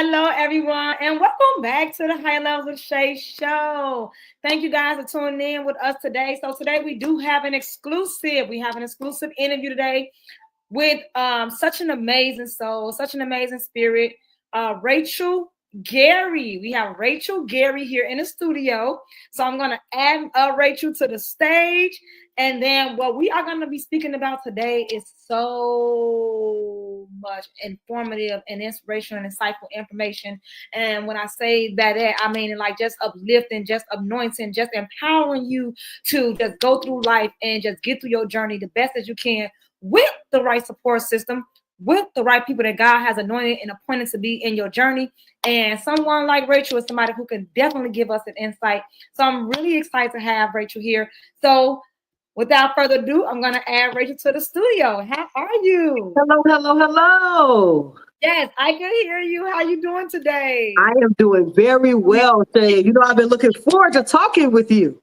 Hello, everyone, and welcome back to the High Levels of Shay show. Thank you guys for tuning in with us today. So today we do have an exclusive. We have an exclusive interview today with such an amazing soul, such an amazing spirit, Rachel Gary. We have Rachel Gary here in the studio. So I'm going to add Rachel to the stage. And then what we are going to be speaking about today is so much informative and inspirational and insightful information. And when I say that, I mean like just uplifting, just anointing, just empowering you to just go through life and just get through your journey the best as you can with the right support system, with the right people that God has anointed and appointed to be in your journey. And someone like Rachel is somebody who can definitely give us an insight. So I'm really excited to have Rachel here. So without further ado, I'm going to add Rachel to the studio. How are you? Hello. Yes, I can hear you. How you doing today? I am doing very well, Shay. You know, I've been looking forward to talking with you.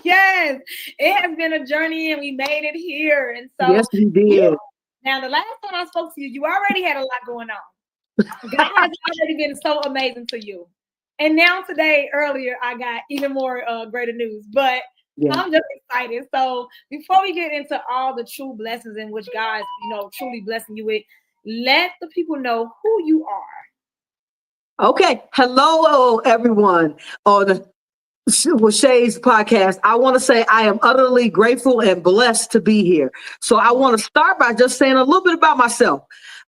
Yes, it has been a journey and we made it here. And so, yes, we did. Now, the last time I spoke to you, you already had a lot going on. God has already been so amazing to you. And now today, earlier, I got even more greater news. But I'm just excited. So before we get into all the true blessings in which God is, truly blessing you with, let the people know who you are. Okay. Hello, everyone on Shay's podcast. I want to say I am utterly grateful and blessed to be here. So I want to start by just saying a little bit about myself.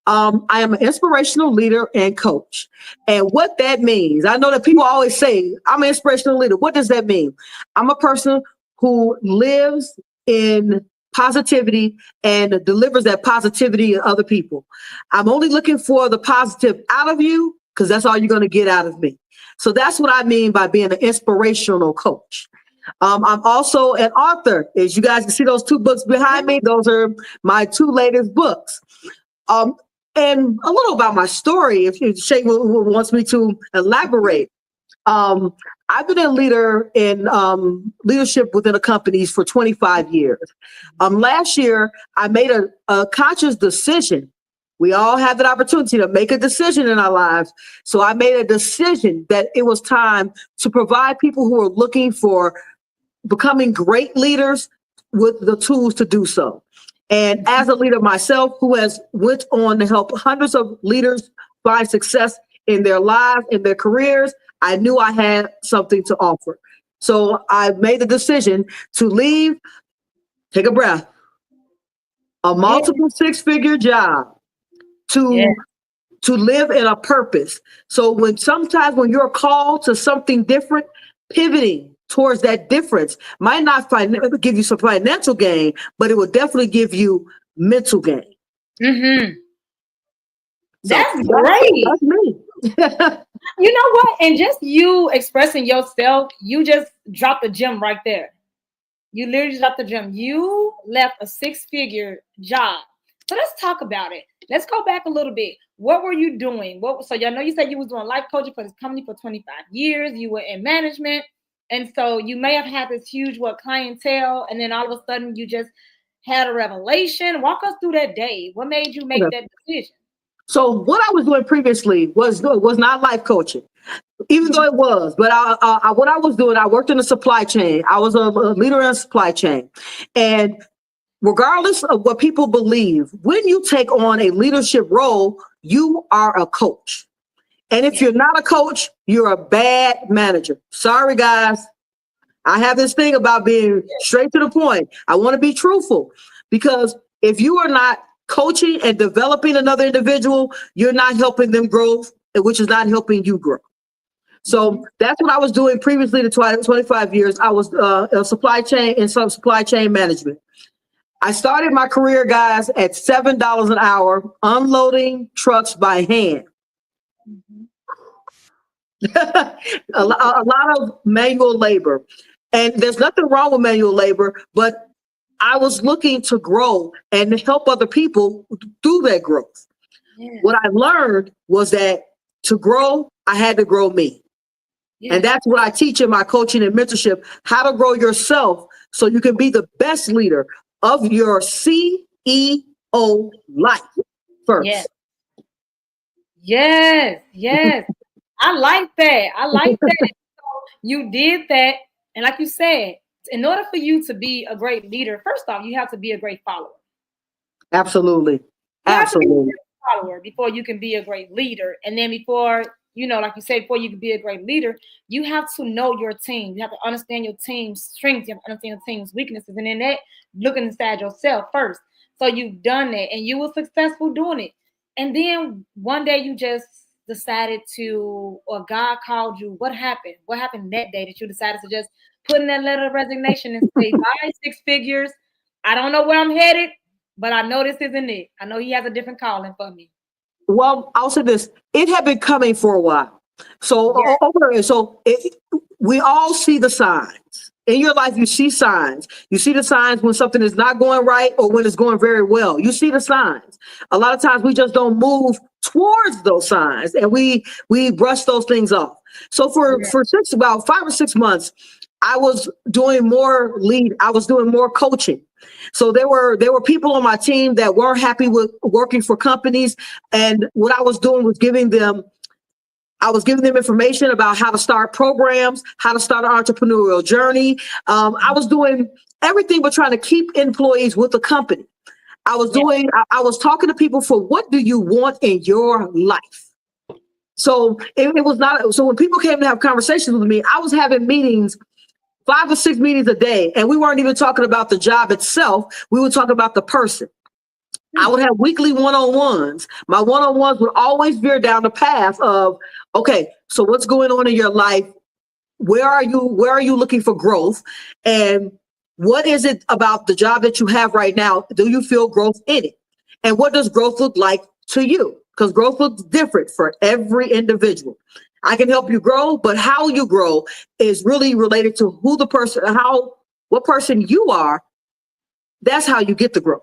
I am an inspirational leader and coach. And what that means, I know that people always say, I'm an inspirational leader. What does that mean? I'm a person who lives in positivity and delivers that positivity to other people. I'm only looking for the positive out of you because that's all you're going to get out of me. So that's what I mean by being an inspirational coach. I'm also an author. As you guys can see those two books behind me, those are my two latest books. And a little about my story, if Shay wants me to elaborate. I've been a leader in leadership within the companies for 25 years. Last year, I made a conscious decision. We all have that opportunity to make a decision in our lives. So I made a decision that it was time to provide people who are looking for becoming great leaders with the tools to do so. And as a leader myself, who has went on to help hundreds of leaders find success in their lives, in their careers, I knew I had something to offer. So I made the decision to leave, take a breath, a multiple six-figure job to live in a purpose. So sometimes when you're called to something different, pivoting towards that difference might not give you some financial gain, but it will definitely give you mental gain. Mm-hmm. That's great. That's me. You know what? And just you expressing yourself, you just dropped the gem right there. You literally dropped the gem. You left a six-figure job. So let's talk about it. Let's go back a little bit. What were you doing? So I know you said you was doing life coaching for this company for 25 years. You were in management. And so you may have had this huge clientele. And then all of a sudden you just had a revelation. Walk us through that day. What made you make that decision? So what I was doing previously was not life coaching, even though it was. But what I was doing, I worked in the supply chain. I was a leader in the supply chain. And regardless of what people believe, when you take on a leadership role, you are a coach. And if you're not a coach, you're a bad manager. Sorry, guys. I have this thing about being straight to the point. I want to be truthful, because if you are not coaching and developing another individual, you're not helping them grow, which is not helping you grow. So that's what I was doing previously to 25 years. I was in supply chain and some supply chain management. I started my career, guys, at $7 an hour, unloading trucks by hand. a lot of manual labor. And there's nothing wrong with manual labor, but I was looking to grow and help other people through that growth. Yeah. What I learned was that to grow, I had to grow me. Yeah. And that's what I teach in my coaching and mentorship, how to grow yourself so you can be the best leader of your CEO life first. Yeah. Yes, yes. I like that. I like that. You did that. And like you said, in order for you to be a great leader, first off, you have to be a great follower. Absolutely. You have to be a Absolutely. great follower before you can be a great leader. And then before, like you said, before you can be a great leader, you have to know your team. You have to understand your team's strengths. You have to understand your team's weaknesses. And then that, looking inside yourself first. So you've done that and you were successful doing it. And then one day you just decided to, or God called you. What happened? What happened that day that you decided to just put in that letter of resignation and say, bye, six figures. I don't know where I'm headed, but I know this isn't it. I know he has a different calling for me. Well, I'll say this. It had been coming for a while. So, Yeah. we all see the signs. In your life, you see signs. You see the signs when something is not going right or when it's going very well. You see the signs. A lot of times we just don't move towards those signs and we brush those things off. So for about 5 or 6 months, I was doing more coaching. So there were people on my team that weren't happy with working for companies. And what I was doing was giving them information about how to start programs, how to start an entrepreneurial journey. I was doing everything but trying to keep employees with the company. I was talking to people for what do you want in your life? So it was not, so when people came to have conversations with me, I was having meetings, 5 or 6 meetings a day. And we weren't even talking about the job itself. We were talking about the person. I would have weekly one-on-ones. My one-on-ones would always veer down the path of, okay, so what's going on in your life? Where are you looking for growth? And what is it about the job that you have right now? Do you feel growth in it? And what does growth look like to you? Because growth looks different for every individual. I can help you grow, but how you grow is really related to what person you are. That's how you get the growth.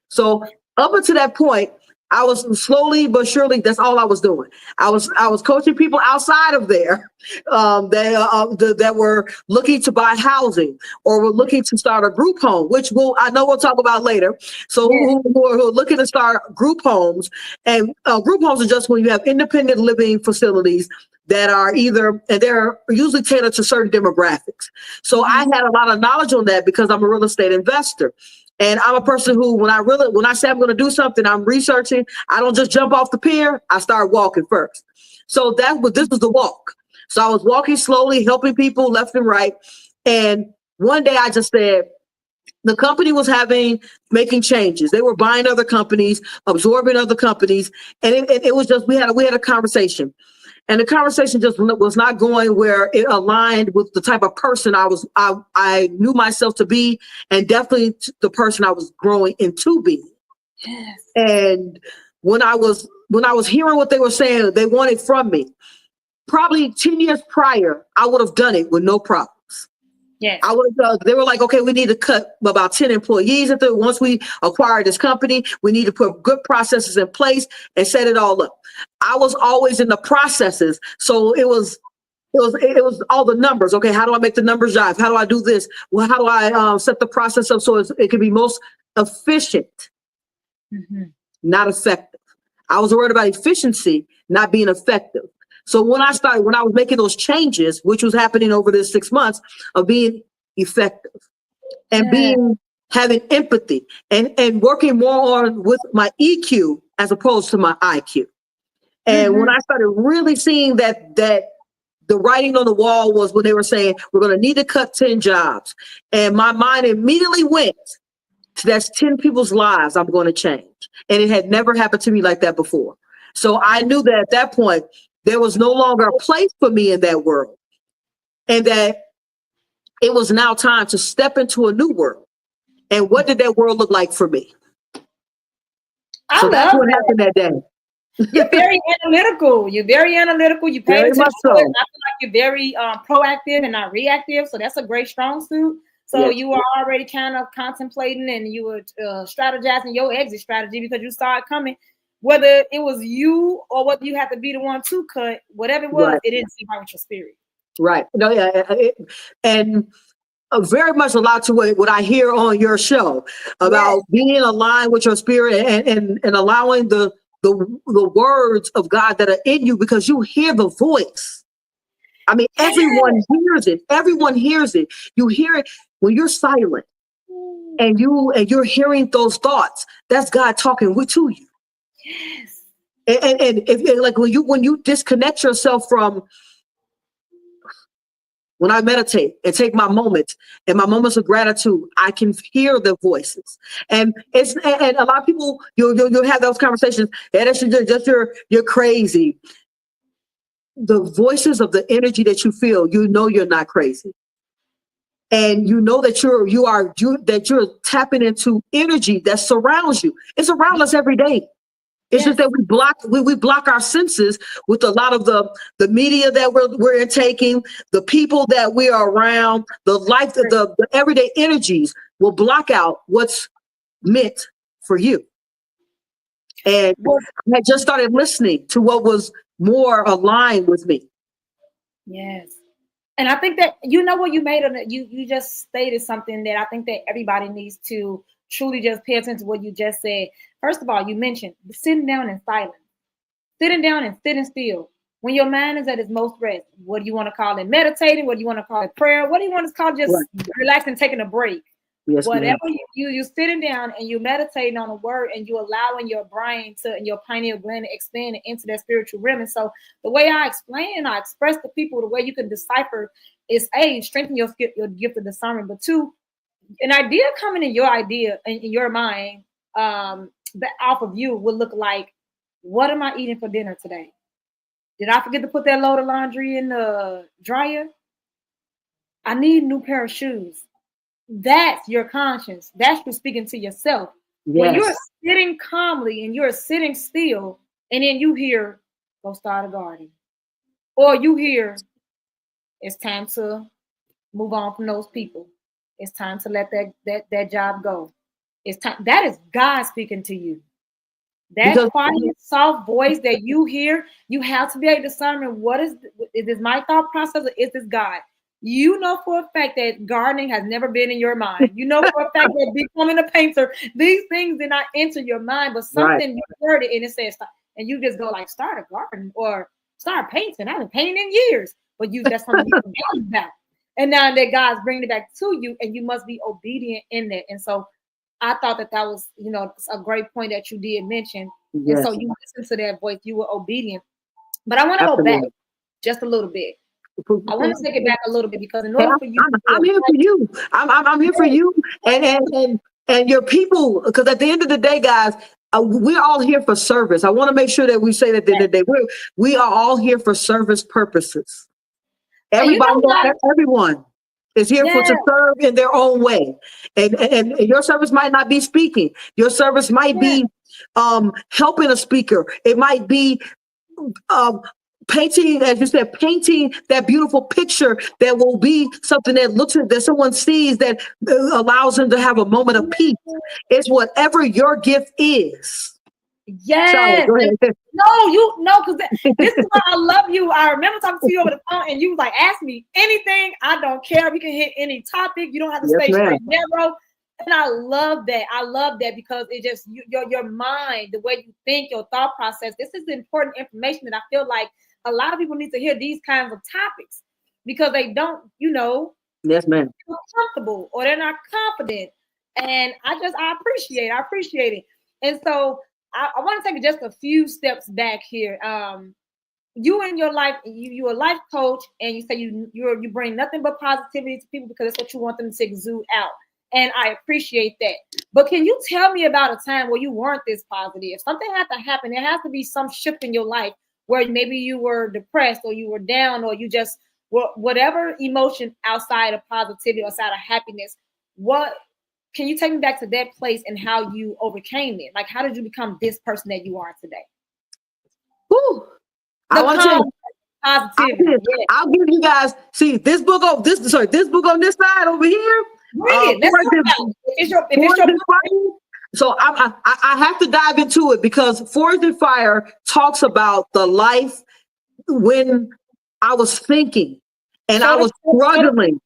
So up until that point, I was slowly but surely. That's all I was doing. I was coaching people outside of there that were looking to buy housing or were looking to start a group home, which I know we'll talk about later. So who are looking to start group homes, and group homes are just when you have independent living facilities that are they're usually tailored to certain demographics. So I had a lot of knowledge on that because I'm a real estate investor. And I'm a person who, when I say I'm going to do something, I'm researching. I don't just jump off the pier. I start walking first. So this was the walk. So I was walking slowly, helping people left and right. And one day I just said, the company was making changes. They were buying other companies, absorbing other companies. And it was just, we had a conversation. And the conversation just was not going where it aligned with the type of person I knew myself to be, and definitely the person I was growing into being. Yes. And when I was hearing what they were saying, they wanted from me, probably 10 years prior, I would have done it with no problems. Yes. They were like, okay, we need to cut about 10 employees. Once we acquire this company, we need to put good processes in place and set it all up. I was always in the processes. So it was all the numbers. Okay, how do I make the numbers jive? How do I do this? Well, how do I set the process up so it can be most efficient, not effective? I was worried about efficiency, not being effective. So when I was making those changes, which was happening over this 6 months of being effective and having empathy and working more with my EQ as opposed to my IQ. And when I started really seeing that the writing on the wall was when they were saying, we're going to need to cut 10 jobs. And my mind immediately went to that's 10 people's lives I'm going to change. And it had never happened to me like that before. So I knew that at that point, there was no longer a place for me in that world. And that it was now time to step into a new world. And what did that world look like for me? So that's what happened that day. You're very analytical. You pay attention to it. I feel like you're very proactive and not reactive. So that's a great strong suit. So you were already kind of contemplating and you were strategizing your exit strategy because you saw it coming. Whether it was you or whether you had to be the one to cut, whatever it was, it didn't seem right with your spirit. Right. No, and very much a lot to what I hear on your show about being aligned with your spirit and allowing the the words of God that are in you because you hear the voice. I mean, everyone hears it. Everyone hears it. You hear it when you're silent and you're hearing those thoughts. That's God talking to you. Yes. And if like when you disconnect yourself from, when I meditate and take my moments and my moments of gratitude, I can hear the voices. And and a lot of people, you'll have those conversations. And that's just you're crazy. The voices of the energy that you feel, you're not crazy. And you know that you're tapping into energy that surrounds you. It's around us every day. It's just that we block our senses with a lot of the media that we're intaking, the people that we are around, the life, the everyday energies will block out what's meant for you. And I just started listening to what was more aligned with me. Yes. And I think that, what you made on it, you just stated something that I think that everybody needs to truly just pay attention to what you just said. First of all, you mentioned sitting down in silence, sitting down and sitting still. When your mind is at its most rest, what do you want to call it? Meditating? What do you want to call it? Prayer? What do you want to call it? Just relaxing, taking a break. Yes, whatever you sitting down and you meditating on a word and you allowing your brain and your pineal gland to expand into that spiritual realm. And so the way I express to people the way you can decipher is strengthen your gift of discernment, but two, an idea coming in your mind that off of you would look like, what am I eating for dinner today? Did I forget to put that load of laundry in the dryer? I need a new pair of shoes. That's your conscience. That's you speaking to yourself. Yes. When you're sitting calmly and you're sitting still, and then you hear, go start a garden. Or you hear, it's time to move on from those people. It's time to let that job go. It's time. That is God speaking to you. That quiet, soft voice that you hear, you have to be able to discern is this my thought process or is this God? You know for a fact that gardening has never been in your mind. You know for a fact that becoming a painter, these things did not enter your mind, but something you heard it and it says, and you just go like, start a garden or start painting. I've been painting in years, but that's something you forgot about. And now that God's bringing it back to you, and you must be obedient in that. And so I thought that was, a great point that you did mention. Yes. And so you listened to that voice, you were obedient. But I want to go back just a little bit. I want to take it back a little bit because in order for you, I'm here for you. I'm here for you and your people. Because at the end of the day, guys, we're all here for service. I want to make sure that we say that at the end of the day, we are all here for service purposes. Everybody, everyone is here to serve in their own way, and your service might not be speaking. Your service might be helping a speaker. It might be painting, as you said, painting that beautiful picture that will be something that someone sees that allows them to have a moment of peace. It's whatever your gift is. Yes. Because this is why I love you. I remember talking to you over the phone and you was like, ask me anything. I don't care. We can hit any topic. You don't have to stay straight narrow. And I love that. I love that because it just, your mind, the way you think, your thought process, this is important information that I feel like a lot of people need to hear these kinds of topics because they don't, yes, ma'am, feel comfortable or they're not confident. And I appreciate it. And so I want to take just a few steps back here. You in your life, you're a life coach, and you say you bring nothing but positivity to people because that's what you want them to exude out. And I appreciate that. But can you tell me about a time where you weren't this positive? Something had to happen. There has to be some shift in your life where maybe you were depressed or you were down or you just were whatever emotion outside of positivity, outside of happiness. Can you take me back to that place and how you overcame it? Like, how did you become this person that you are today? I want to positivity. I'll give you guys this book on this side over here. Read it. So I have to dive into it because Forged in Fire talks about the life when I was thinking and I was struggling.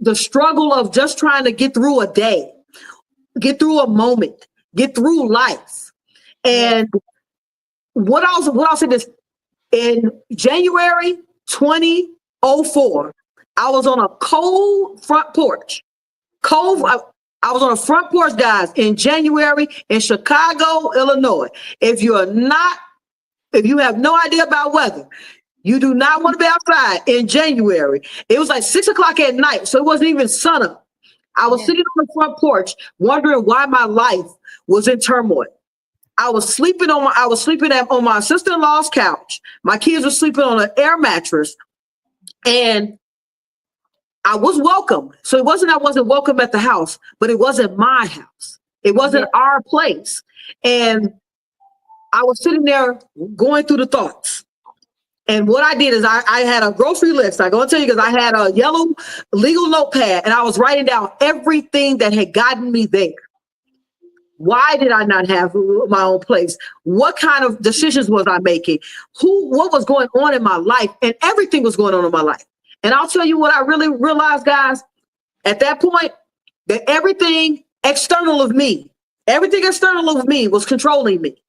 The struggle of just trying to get through a day, get through a moment, get through life. And what I'll say this, in January 2004, I was on a cold front porch. I was on a front porch, guys, in January in Chicago, Illinois. If you have no idea about weather, you do not want to be outside in January. It was like 6 o'clock at night, so it wasn't even sun up. I was sitting on the front porch wondering why my life was in turmoil. I was sleeping on my sister-in-law's couch. My kids were sleeping on an air mattress, and I was welcome. So it wasn't I wasn't welcome at the house, but it wasn't my house. It wasn't our place. And I was sitting there going through the thoughts. And what I did is I had a grocery list. I'm going to tell you, because I had a yellow legal notepad, and I was writing down everything that had gotten me there. Why did I not have my own place? What kind of decisions was I making? What was going on in my life? And everything was going on in my life. And I'll tell you what I really realized, guys, at that point, that everything external of me was controlling me.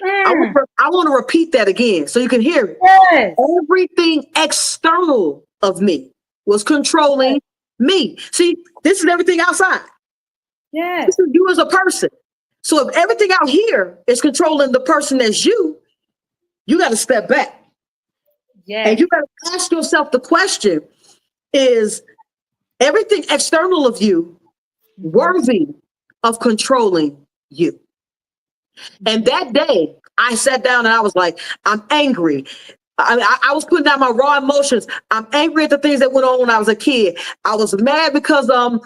I want to repeat that again so you can hear it. Yes. Everything external of me was controlling me. See, this is everything outside. Yes. This is you as a person. So if everything out here is controlling the person as you got to step back. Yes. And you got to ask yourself the question, is everything external of you worthy of controlling you? And that day I sat down and I was like, I'm angry. I was putting out my raw emotions. I'm angry at the things that went on when I was a kid. I was mad because I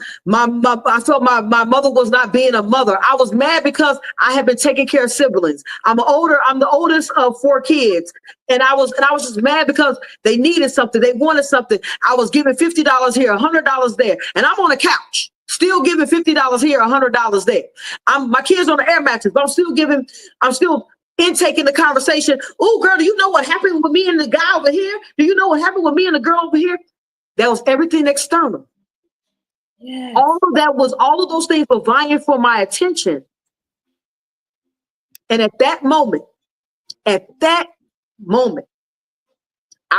felt my mother was not being a mother. I was mad because I had been taking care of siblings. I'm the oldest of 4 kids. And I was just mad because they needed something. They wanted something. I was giving $50 here, $100 there. And I'm on a couch, still giving $50 here, $100 there. My kids on the air mattress, but I'm still intaking the conversation. Oh, girl, do you know what happened with me and the guy over here? Do you know what happened with me and the girl over here? That was everything external. Yes. All of those things were vying for my attention. And at that moment, I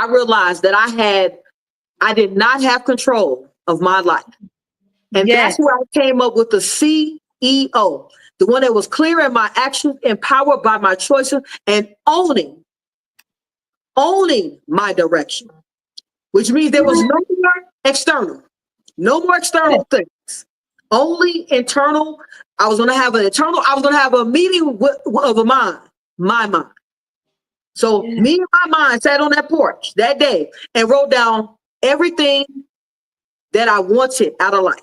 realized that I did not have control of my life. And that's where I came up with the CEO. The one that was clear in my actions, empowered by my choices, and owning my direction, which means there was no more external things, only internal. I was going to have a meeting of my mind. So me and my mind sat on that porch that day and wrote down everything that I wanted out of life.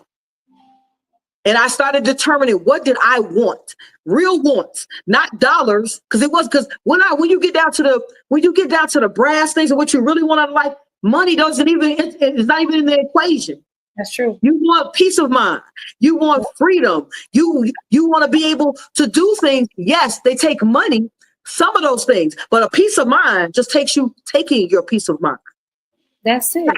And I started determining, what did I want? Real wants, not dollars. Because when you get down to the brass things of what you really want out of life, money it's not even in the equation. That's true. You want peace of mind. You want freedom. You want to be able to do things. Yes, they take money, some of those things, but a peace of mind just takes you taking your peace of mind. That's it.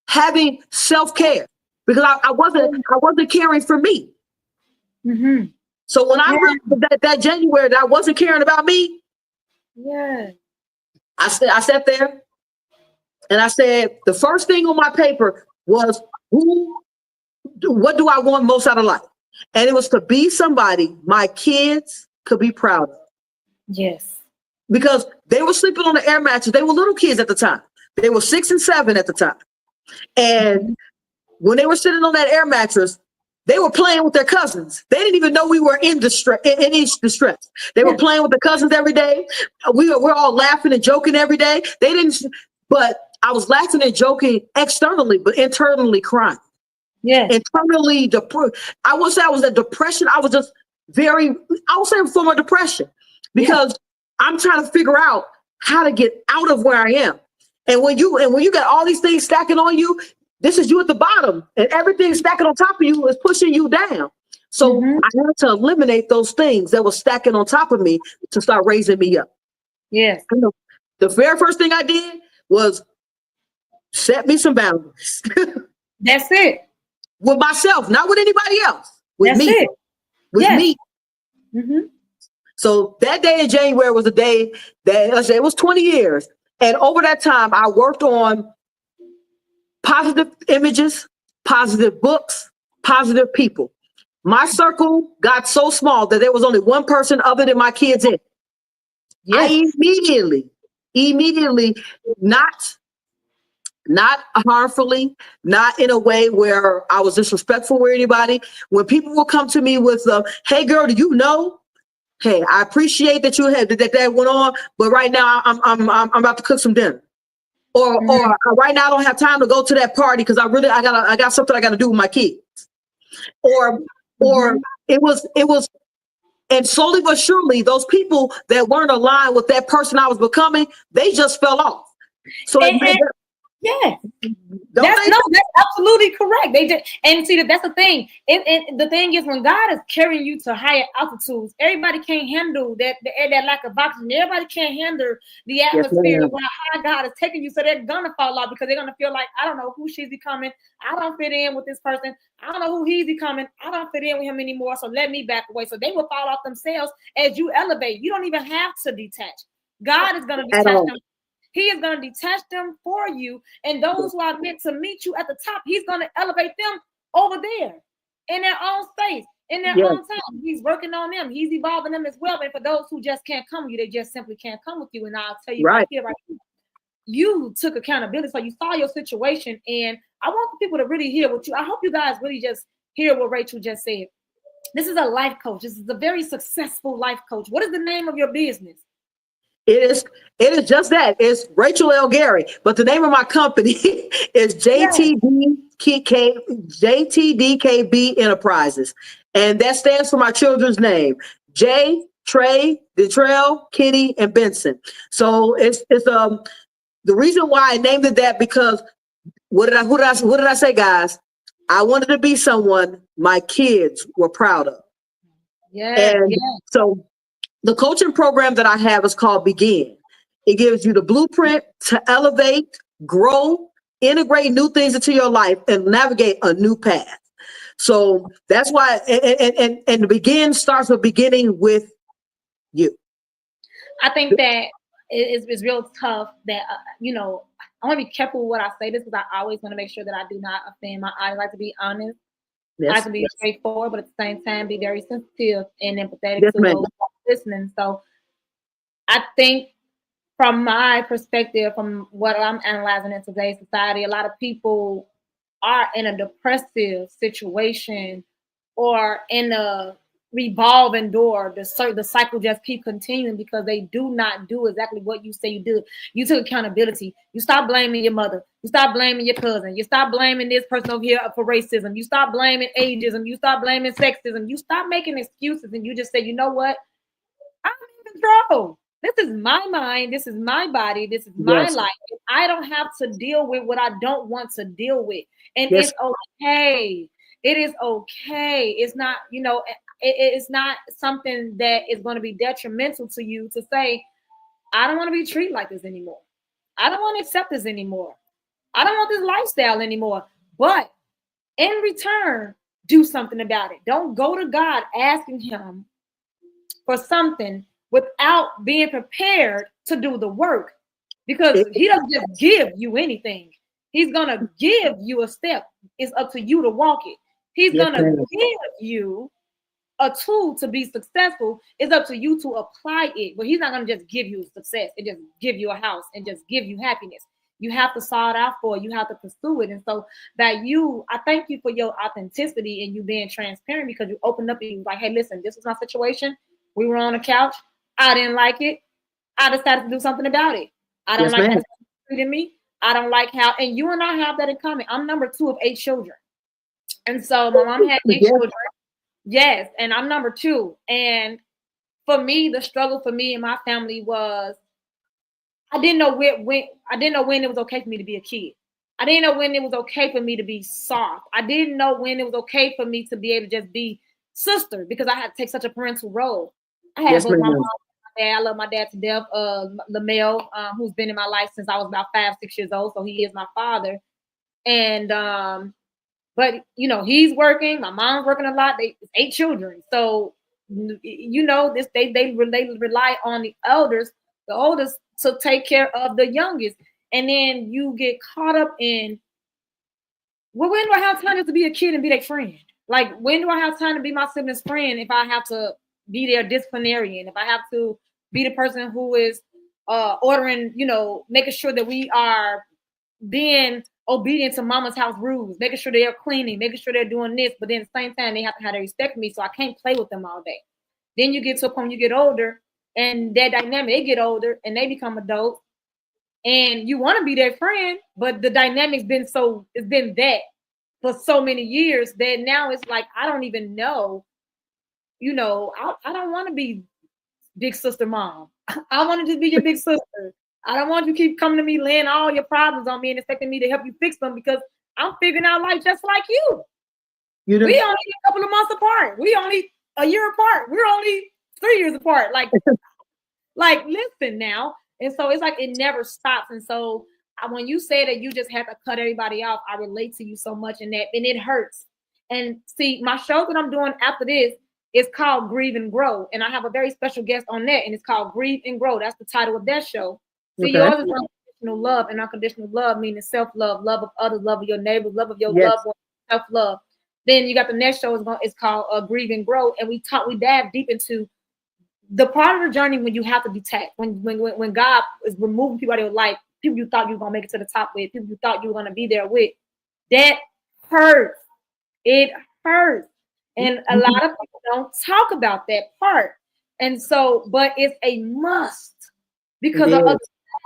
Having self-care. Because I wasn't caring for me. Mm-hmm. So when I realized that January that I wasn't caring about me, I sat there and I said, the first thing on my paper was, what do I want most out of life? And it was to be somebody my kids could be proud of. Yes. Because they were sleeping on the air mattress. They were little kids at the time. They were 6 and 7 at the time. And when they were sitting on that air mattress, they were playing with their cousins. They didn't even know we were in distress. They were playing with the cousins every day. We're all laughing and joking every day. They didn't, but I was laughing and joking externally, but internally crying. Yes. Internally, I would say I was a depression. I would say a form of depression, because I'm trying to figure out how to get out of where I am. And when you got all these things stacking on you, this is you at the bottom, and everything stacking on top of you is pushing you down. So I had to eliminate those things that were stacking on top of me to start raising me up. Yes. The very first thing I did was set me some boundaries. That's it. With myself, not with anybody else. With That's me. it. With me. Mm-hmm. So that day in January was a day that it was 20 years. And over that time, I worked on positive images, positive books, positive people. My circle got so small that there was only one person other than my kids in it. Yes. I immediately, not harmfully, not in a way where I was disrespectful with anybody. When people will come to me with, "Hey, girl, do you know? Hey, I appreciate that you had that went on, but right now I'm about to cook some dinner." Or right now I don't have time to go to that party because I got something I got to do with my kids. Or it was, and slowly but surely those people that weren't aligned with that person I was becoming, they just fell off. So yeah, that's absolutely correct. They did, and see that's the thing. The thing is, when God is carrying you to higher altitudes, everybody can't handle that lack of oxygen. Everybody can't handle the atmosphere of how God is taking you. So they're gonna fall off because they're gonna feel like, I don't know who she's becoming. I don't fit in with this person. I don't know who he's becoming. I don't fit in with him anymore. So let me back away. So they will fall off themselves as you elevate. You don't even have to detach. God is gonna detach them. He is going to detach them for you. And those who are meant to meet you at the top, he's going to elevate them over there in their own space, in their own time. He's working on them. He's evolving them as well. And for those who just can't come with you, they just simply can't come with you. And I'll tell you right here, you took accountability. So you saw your situation. And I want the people to really hear what I hope you guys really just hear what Rachel just said. This is a life coach. This is a very successful life coach. What is the name of your business? It is just that. It's Rachel L. Gary, but the name of my company is JTDKB Enterprises, and that stands for my children's name: Jay, Trey, Detrell, Kenny, and Benson. So it's the reason why I named it that because what did I say, guys? I wanted to be someone my kids were proud of. So the coaching program that I have is called Begin. It gives you the blueprint to elevate, grow, integrate new things into your life, and navigate a new path. So that's why, and the Begin starts with beginning with you. I think that it's real tough that, I want to be careful with what I say this because I always want to make sure that I do not offend I like to be honest. I can be straightforward, but at the same time, be very sensitive and empathetic to those listening. So I think from my perspective, from what I'm analyzing in today's society, a lot of people are in a depressive situation or in a revolving door. The cycle just keep continuing because they do not do exactly what you say you do. You took accountability. You stop blaming your mother. You stop blaming your cousin. You stop blaming this person over here for racism. You stop blaming ageism. You stop blaming sexism. You stop making excuses and you just say, you know what? I'm in control. This is my mind. This is my body. This is my life. I don't have to deal with what I don't want to deal with. And it's okay. It is okay. It's not, it's not something that is going to be detrimental to you to say, I don't want to be treated like this anymore. I don't want to accept this anymore. I don't want this lifestyle anymore. But in return, do something about it. Don't go to God asking him for something without being prepared to do the work, because he doesn't just give you anything. He's gonna give you a step. It's up to you to walk it. He's gonna give you a tool to be successful. It's up to you to apply it, but he's not gonna just give you success and just give you a house and just give you happiness. You have to saw it out for it. You have to pursue it. And so I thank you for your authenticity and you being transparent, because you opened up and you was like, hey, listen, this is my situation. We were on the couch. I didn't like it. I decided to do something about it. I don't like how it's treating me. I don't like how, and you and I have that in common. I'm number 2 of 8 children. And so my mom had 8 children. Yes. And I'm number 2. And for me, the struggle for me and my family was, I didn't know when it was okay for me to be a kid. I didn't know when it was okay for me to be soft. I didn't know when it was okay for me to be able to just be sister, because I had to take such a parental role. I had both my mom and my dad. I love my dad to death. Lamel, who's been in my life since I was about 5-6 years old, so he is my father. And but he's working. My mom's working a lot. It's 8 children, so you know, this they rely on the oldest to take care of the youngest, and then you get caught up in, well, when do I have time to be a kid and be their friend? Like, when do I have time to be my sibling's friend if I have to be their disciplinarian, if I have to be the person who is ordering, you know, making sure that we are being obedient to mama's house rules, making sure they're cleaning, making sure they're doing this, but then at the same time they have to have to respect me, so I can't play with them all day. Then you get to a point, you get older, and that dynamic, they get older and they become adults, and you want to be their friend, but the dynamic's been it's been that for so many years that now it's like, I don't even know, you know, I don't want to be big sister mom. I want to just be your big sister. I don't want you to keep coming to me, laying all your problems on me and expecting me to help you fix them, because I'm figuring out life just like you. We only a couple of months apart. We only a year apart. We're only 3 years apart. Like, listen now. And so it's like it never stops. And so when you say that you just have to cut everybody off, I relate to you so much in that, and it hurts. And see, my show that I'm doing after this is called Grieve and Grow, and I have a very special guest on that, and it's called Grieve and Grow. That's the title of that show. See, yours is unconditional love, and unconditional love meaning self-love, love of others, love of your neighbors, love of your loved ones, self-love. Then you got the next show is called Grieve and Grow, and we dive deep into the part of the journey when you have to detach, when God is removing people out of your life, people you thought you were gonna make it to the top with, people you thought you were gonna be there with. That hurts. It hurts. And a lot of people don't talk about that part. And so, but it's a must, because the other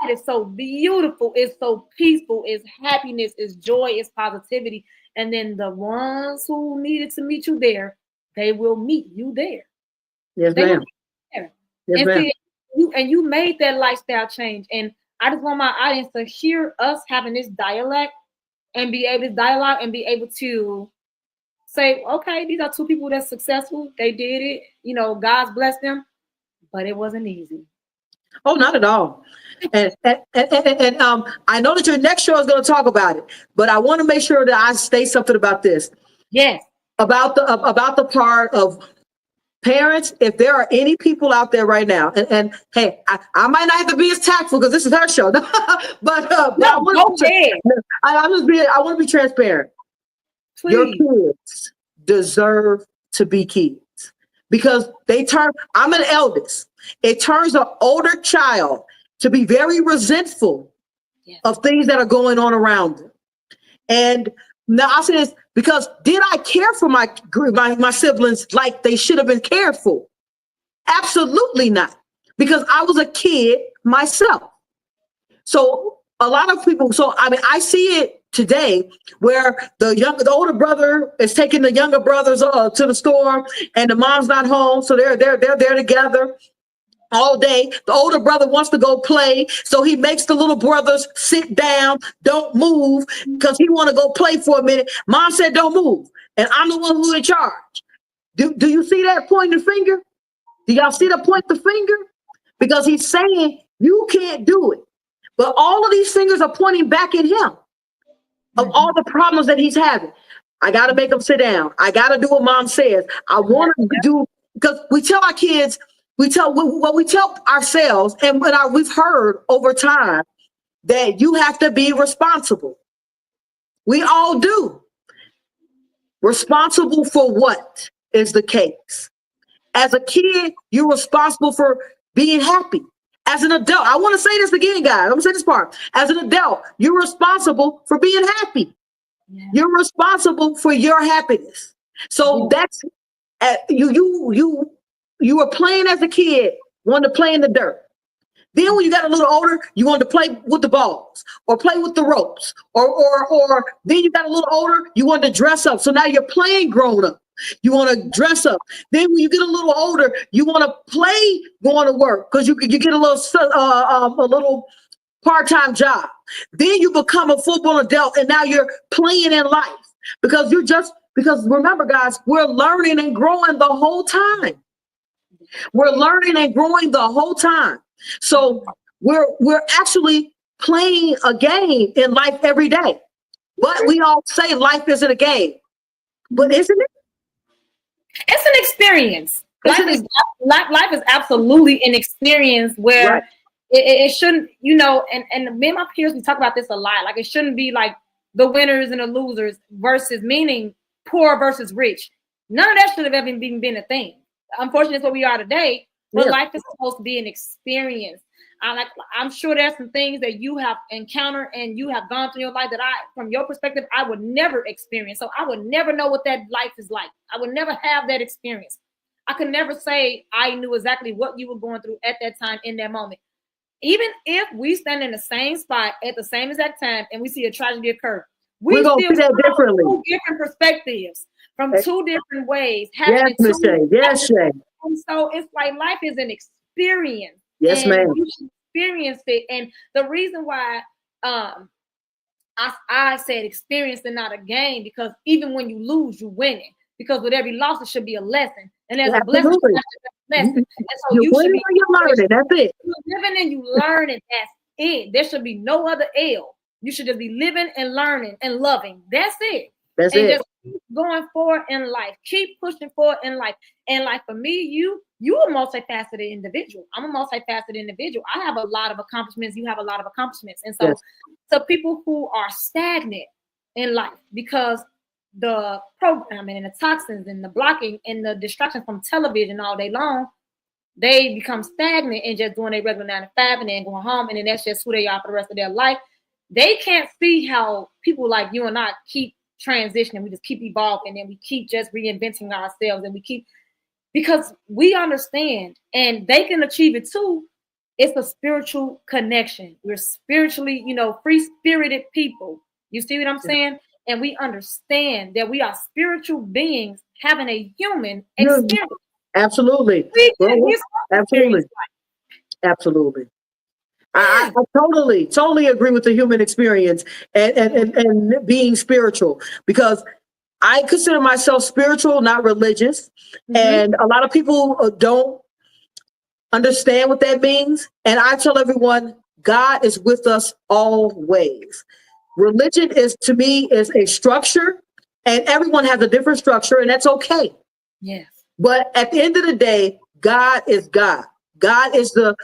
side is so beautiful, it's so peaceful, it's happiness, it's joy, it's positivity. And then the ones who needed to meet you there, they will meet you there. Yes, ma'am. Yes, and see, you made that lifestyle change. And I just want my audience to hear us having this dialogue and be able to say, okay, these are two people that's successful. They did it. You know, God's blessed them, but it wasn't easy. Oh, not at all. And I know that your next show is going to talk about it, but I want to make sure that I say something about this. Yes. About the part of parents, if there are any people out there right now, and hey, I might not have to be as tactful because this is her show, but I want to be transparent. Please. Your kids deserve to be kids, because I'm an eldest. It turns an older child to be very resentful of things that are going on around them. And now I say this because did I care for my siblings like they should have been cared for? Absolutely not, because I was a kid myself. So a lot of people, I see it today where the older brother is taking the younger brothers to the store, and the mom's not home, so they're there together all day. The older brother wants to go play, so he makes the little brothers sit down, don't move, because he want to go play for a minute. Mom said don't move, and I'm the one who's in charge. Do you see that pointing the finger? Do y'all see the point the finger? Because he's saying you can't do it, but all of these fingers are pointing back at him of all the problems that he's having. I got to make him sit down. I got to do what mom says. I want to do, because we tell our kids, we tell ourselves, and we've heard over time that you have to be responsible. We all do. Responsible for what is the case? As a kid, you're responsible for being happy. As an adult, I want to say this again, guys. I'm going to say this part. As an adult, you're responsible for being happy. Yeah. You're responsible for your happiness. So that's you were playing as a kid, wanted to play in the dirt. Then when you got a little older, you wanted to play with the balls or play with the ropes, or then you got a little older, you wanted to dress up. So now you're playing grown up. You want to dress up. Then when you get a little older, you want to play going to work because you get a little part-time job. Then you become a full-blown adult, and now you're playing in life because remember, guys, we're learning and growing the whole time. We're learning and growing the whole time. So we're actually playing a game in life every day. But we all say life isn't a game. But isn't it? It's an experience. Life is absolutely an experience where Right. it shouldn't, and me and my peers, we talk about this a lot. Like, it shouldn't be like the winners and the losers versus, meaning poor versus rich. None of that should have ever even been a thing. Unfortunately, it's what we are today. But life is supposed to be an experience. I'm sure there's some things that you have encountered and you have gone through your life that from your perspective, I would never experience. So I would never know what that life is like. I would never have that experience. I could never say I knew exactly what you were going through at that time in that moment. Even if we stand in the same spot at the same exact time and we see a tragedy occur, we're going to see that differently. Two different perspectives from two different ways. Yes, Miss Shay. Yes, Shay. And so it's like life is an experience. Yes, ma'am. You should experience it. And the reason why I said experience and not a game, because even when you lose, you winning. Because with every loss, it should be a lesson. And there's a blessing. And so you should be learning. That's it. You're living and you learning. That's it. There should be no other L. You should just be living and learning and loving. That's it. That's it. Just keep going forward in life. Keep pushing forward in life. And like for me, you a multifaceted individual. I'm a multifaceted individual. I have a lot of accomplishments. You have a lot of accomplishments. And so, so people who are stagnant in life because the programming and the toxins and the blocking and the distraction from television all day long, they become stagnant and just doing their regular 9 to 5 and then going home, and then that's just who they are for the rest of their life. They can't see how people like you and I keep transitioning. We just keep evolving and we keep just reinventing ourselves, and we keep, because we understand, and they can achieve it too. It's a spiritual connection. We're spiritually, free-spirited people. You see what I'm saying? And we understand that we are spiritual beings having a human experience. Absolutely. Absolutely. Absolutely. I totally agree with the human experience and being spiritual, because I consider myself spiritual, not religious. Mm-hmm. And a lot of people don't understand what that means. And I tell everyone, God is with us always. Religion is, to me, is a structure, and everyone has a different structure, and that's okay. Yes. But at the end of the day, God is God. God is the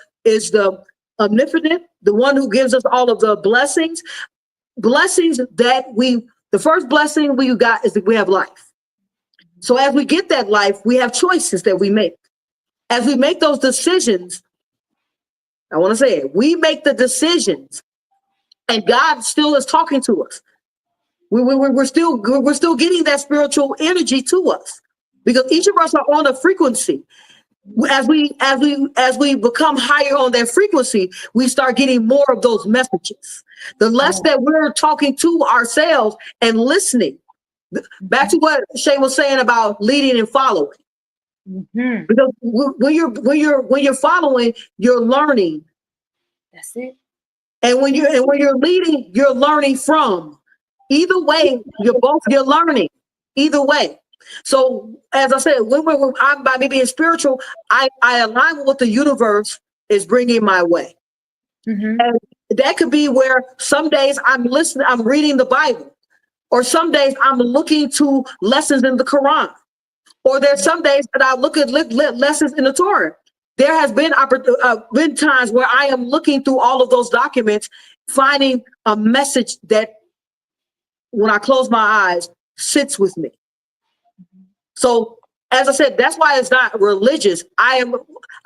omnipotent, the one who gives us all of the blessings that the first blessing we got is that we have life. So as we get that life, we have choices that we make. As we make those decisions, I want to say it, we make the decisions, and God still is talking to us. We're still getting that spiritual energy to us, because each of us are on a frequency. As we become higher on that frequency, we start getting more of those messages. The less that we're talking to ourselves and listening. Back to what Shay was saying about leading and following. Mm-hmm. Because when you're following, you're learning. That's it. And when you're leading, you're learning from. Either way, you're learning. Either way. So as I said, by me being spiritual, I align with what the universe is bringing my way. Mm-hmm. And that could be where some days I'm reading the Bible, or some days I'm looking to lessons in the Quran, or there's some days that I look at lessons in the Torah. There has been times where I am looking through all of those documents, finding a message that, when I close my eyes, sits with me. So, as I said, that's why it's not religious. I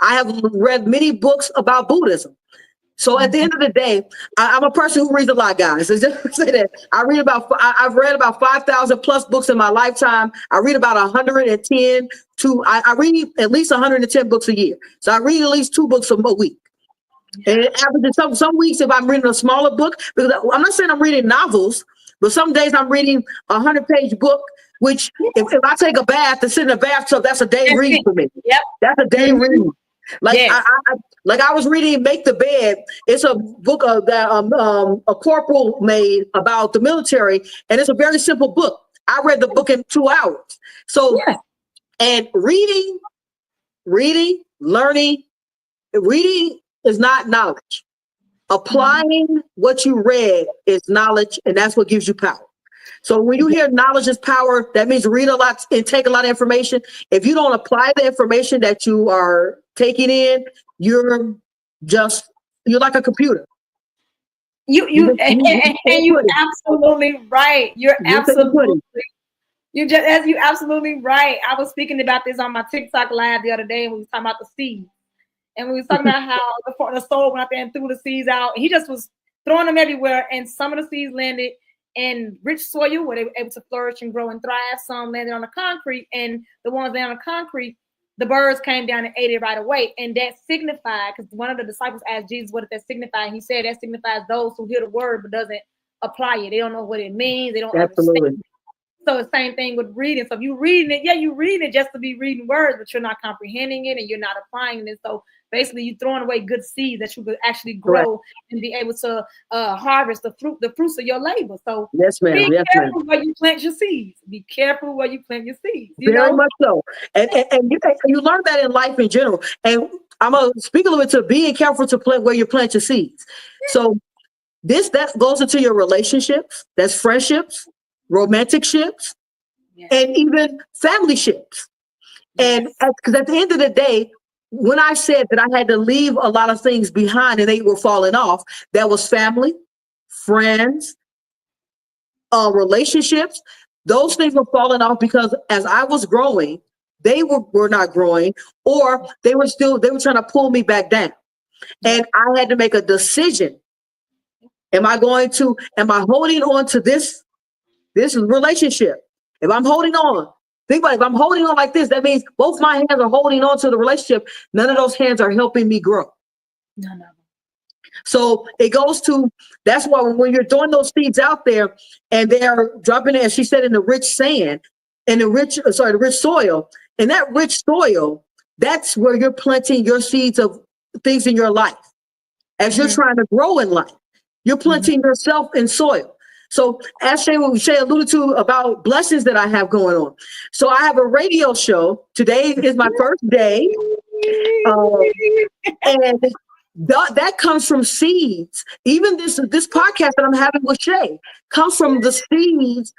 have read many books about Buddhism. So at the end of the day, I'm a person who reads a lot, guys. So just say that I've read about 5,000 plus books in my lifetime. I read about 110 I read at least 110 books a year. So I read at least 2 books a week. And it averages some weeks if I'm reading a smaller book, because I'm not saying I'm reading novels, but some days I'm reading a 100-page book, which if I take a bath and sit in a bathtub, that's a day read for me. Yep. That's a day read. Like, yes. I was reading Make the Bed. It's a book that a corporal made about the military, and it's a very simple book. I read the book in 2 hours. So, yeah. And reading, learning, reading is not knowledge. Applying what you read is knowledge, and that's what gives you power. So when you hear knowledge is power, that means read a lot and take a lot of information. If you don't apply the information that you are taking in, you're like a computer. You absolutely right. You're absolutely you absolutely right. I was speaking about this on my TikTok live the other day, and we was talking about the seeds. And we was talking about how the soul went out there and threw the seeds out. He just was throwing them everywhere, and some of the seeds landed in rich soil where they were able to flourish and grow and thrive. Some landed on the concrete, and the ones that on the concrete, the birds came down and ate it right away. And that signified, because one of the disciples asked Jesus, what did that signify? And he said that signifies those who hear the word but doesn't apply it. They don't know what it means. They don't understand. So the same thing with reading. So if you're reading it, you're reading it just to be reading words, but you're not comprehending it and you're not applying it. So basically you're throwing away good seeds that you could actually grow and be able to harvest the fruits of your labor. So be careful where you plant your seeds. Be careful where you plant your seeds. Very much so. And you learn that in life in general. And I'm going to speak a little bit to being careful to plant where you plant your seeds. So that goes into your relationships. That's friendships, romantic ships, and even family ships. And because at the end of the day, when I said that I had to leave a lot of things behind and they were falling off, that was family, friends, relationships. Those things were falling off because as I was growing, they were not growing, or they were trying to pull me back down. And I had to make a decision. Am I holding on to this relationship? If I'm holding on, think about it. If I'm holding on like this, that means both my hands are holding on to the relationship. None of those hands are helping me grow. No. So it goes to, that's why when you're throwing those seeds out there and they're dropping it, as she said, in the rich sand, in the rich soil, and that rich soil, that's where you're planting your seeds of things in your life. As you're trying to grow in life, you're planting yourself in soil. So as Shay alluded to about blessings that I have going on. So I have a radio show. Today is my first day. And that comes from seeds. Even this podcast that I'm having with Shay comes from the seeds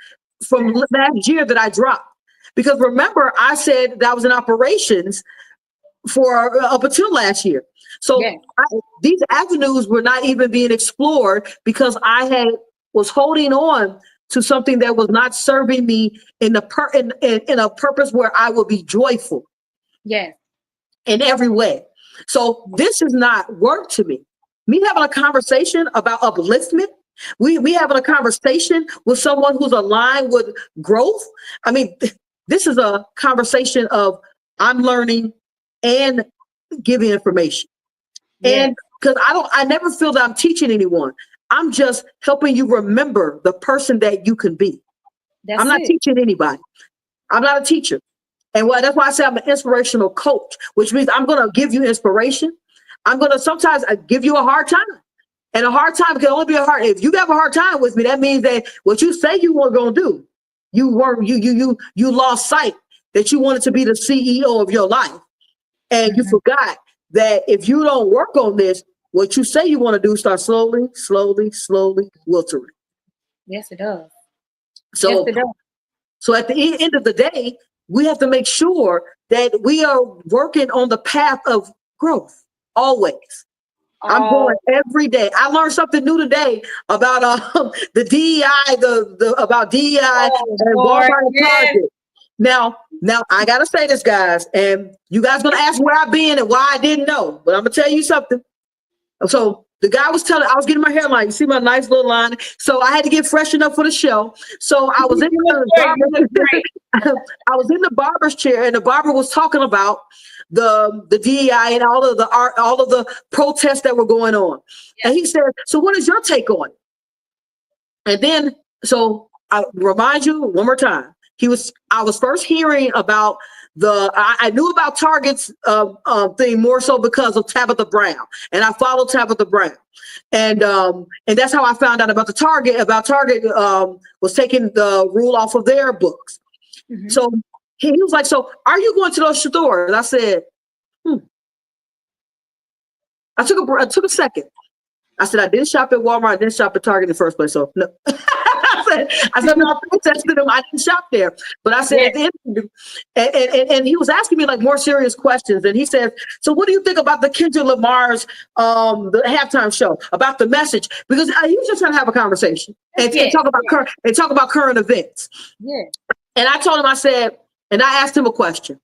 from last year that I dropped. Because remember, I said that I was in operations for up until last year. So these avenues were not even being explored because I was holding on to something that was not serving me in a purpose where I would be joyful. Yes. In every way. So this is not work to me. Me having a conversation about upliftment, we having a conversation with someone who's aligned with growth. I mean, this is a conversation of I'm learning and giving information. Yes. And because I never feel that I'm teaching anyone. I'm just helping you remember the person that you can be. I'm not teaching anybody. I'm not a teacher. And that's why I say I'm an inspirational coach, which means I'm going to give you inspiration. I'm going to sometimes give you a hard time. And a hard time can only be a hard. If you have a hard time with me, that means that what you say you were going to do, you lost sight that you wanted to be the CEO of your life. And you forgot that if you don't work on this, what you say you want to do start slowly wilting. Yes, it does. So at the end of the day, we have to make sure that we are working on the path of growth always. I'm going every day. I learned something new today about the DEI, about DEI and Walmart and Target. Now I gotta say this, guys, and you guys gonna ask where I've been and why I didn't know, but I'm gonna tell you something. So the guy was telling, I was getting my hairline. You see my nice little line. So I had to get freshened up for the show. So I was in the barber's chair, and the barber was talking about the DEI and all of the protests that were going on. Yeah. And he said, "So what is your take on it?" And then, so I remind you one more time. I was first hearing about I knew about Target's thing more so because of Tabitha Brown, and I followed Tabitha Brown, and that's how I found out about Target was taking the rule off of their books. Mm-hmm. So he was like, "So are you going to those stores?" And I said, I took a second. I said, "I didn't shop at Walmart. I didn't shop at Target in the first place. So no." I I'm not protesting him. I didn't shop there. But I said, at the end, and he was asking me like more serious questions. And he said, so what do you think about the Kendrick Lamar's the halftime show, about the message? Because he was just trying to have a conversation and talk about current events. Yeah. And I told him, I said, and I asked him a question.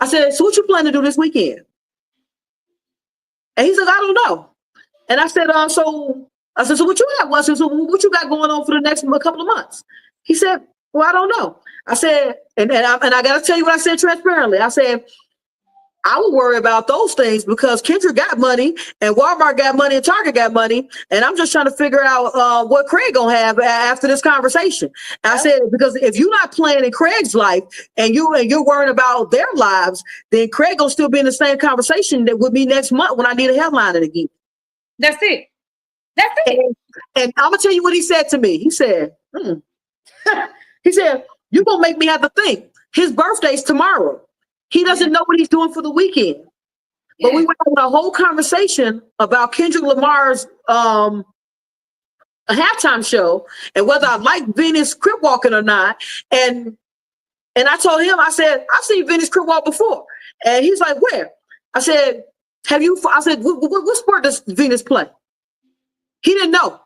I said, so what you plan to do this weekend? And he's like, I don't know. And I said, so what you have? So what you got going on for the next couple of months? He said, well, I don't know. I said, and I got to tell you what I said transparently. I said, I would worry about those things because Kendrick got money and Walmart got money and Target got money. And I'm just trying to figure out what Craig gonna have after this conversation. And I said, because if you're not playing in Craig's life and you're worrying about their lives, then Craig gonna still be in the same conversation that would be next month when I need a headline again. That's it. That's it. And I'm gonna tell you what he said to me. He said, he said, you're gonna make me have to think. His birthday's tomorrow. He doesn't know what he's doing for the weekend. But we went on a whole conversation about Kendrick Lamar's a halftime show and whether I like Venus crip walking or not. And I told him, I said, I've seen Venus crip walk before. And he's like, where? I said, I said, what sport does Venus play? He didn't know.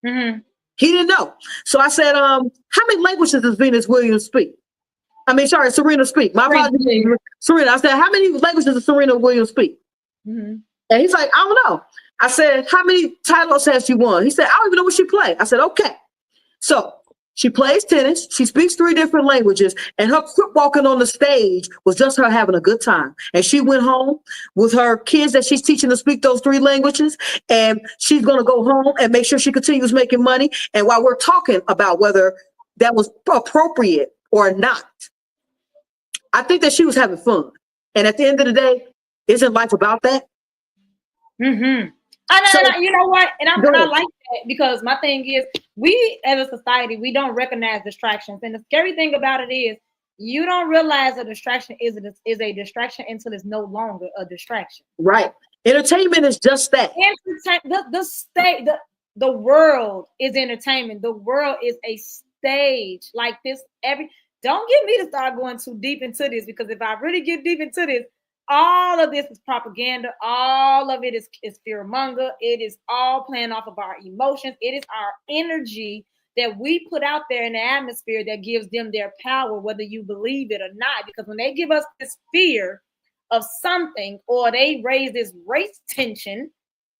Mm-hmm. He didn't know. So I said, how many languages does Venus Williams speak? Serena speak. My apologies. Serena. I said, how many languages does Serena Williams speak? Mm-hmm. And he's like, I don't know. I said, how many titles has she won? He said, I don't even know what she played. I said, okay. So she plays tennis. She speaks 3 different languages. And her quit walking on the stage was just her having a good time. And she went home with her kids that she's teaching to speak those 3 languages. And she's going to go home and make sure she continues making money. And while we're talking about whether that was appropriate or not, I think that she was having fun. And at the end of the day, isn't life about that? Mm-hmm. You know what? And I like that because my thing is we as a society, we don't recognize distractions. And the scary thing about it is you don't realize a distraction is a distraction until it's no longer a distraction. Right. Entertainment is just that. The world is entertainment. The world is a stage like this. Don't get me to start going too deep into this because if I really get deep into this, all of this is propaganda. All of it is fearmonger. It is all playing off of our emotions. It is our energy that we put out there in the atmosphere that gives them their power, whether you believe it or not. Because when they give us this fear of something or they raise this race tension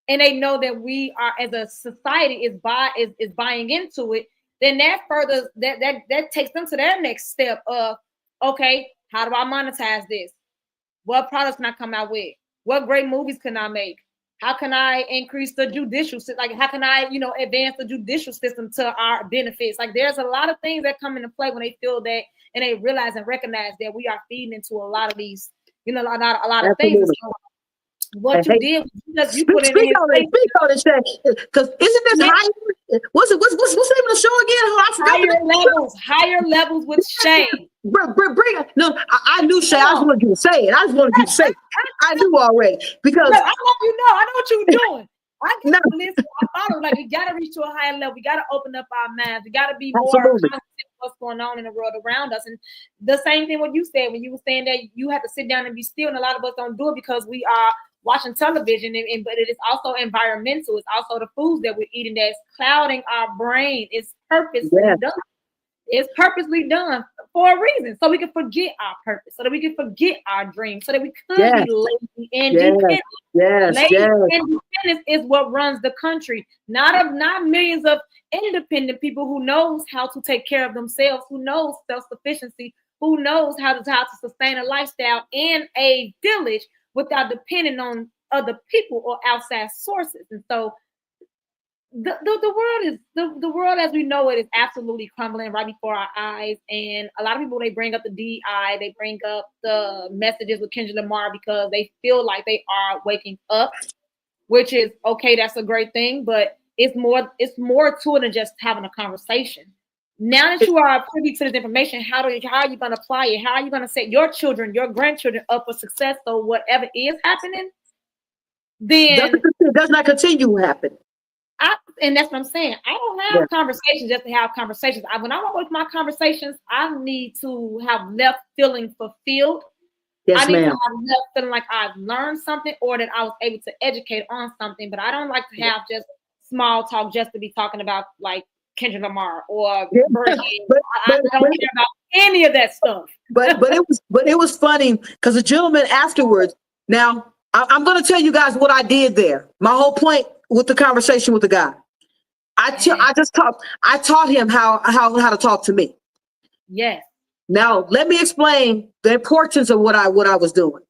and they know that we are as a society is buying into it, then that further that takes them to their next step of, okay, how do I monetize this? What products can I come out with? What great movies can I make? How can I increase the judicial system? Like, how can I, advance the judicial system to our benefits? Like, there's a lot of things that come into play when they feel that and they realize and recognize that we are feeding into a lot of these, a lot of things. So what you did, you put it in his face. Speak on it, because isn't this higher? What's the name of the show again? Higher levels with Shay. Bring it. No, I knew Shay. I just wanted you to say it. I knew already because I know what you were doing. Listen, I thought it like we gotta reach to a higher level. We gotta open up our minds. We gotta be more conscious of what's going on in the world around us. And the same thing what you said when you were saying that you have to sit down and be still, and a lot of us don't do it because we are watching television, but it is also environmental. It's also the foods that we're eating that's clouding our brain. It's purposely done. It's purposely done for a reason, so we can forget our purpose, so that we can forget our dreams, so that we could be lazy and dependent. And dependence is what runs the country, not millions of independent people who knows how to take care of themselves, who knows self-sufficiency, who knows how to sustain a lifestyle in a village without depending on other people or outside sources. And so the world as we know it is absolutely crumbling right before our eyes. And a lot of people, they bring up the DEI, they bring up the messages with Kendrick Lamar because they feel like they are waking up, which is okay. That's a great thing, but it's more to it than just having a conversation. Now that you are privy to this information, how are you going to apply it? How are you going to set your children, your grandchildren up for success? So whatever is happening, then it does not continue happening. And that's what I'm saying. I don't have conversations just to have conversations. When I walk with my conversations, I need to have left feeling fulfilled. Yes, I need to ma'am. have left feeling like I've learned something or that I was able to educate on something. But I don't like to have just small talk just to be talking about like Kendrick Lamar or Virgin. I don't care about any of that stuff. But it was funny because the gentleman afterwards. Now I'm going to tell you guys what I did there. My whole point with the conversation with the guy, I taught him how to talk to me. Yes. Now let me explain the importance of what I was doing.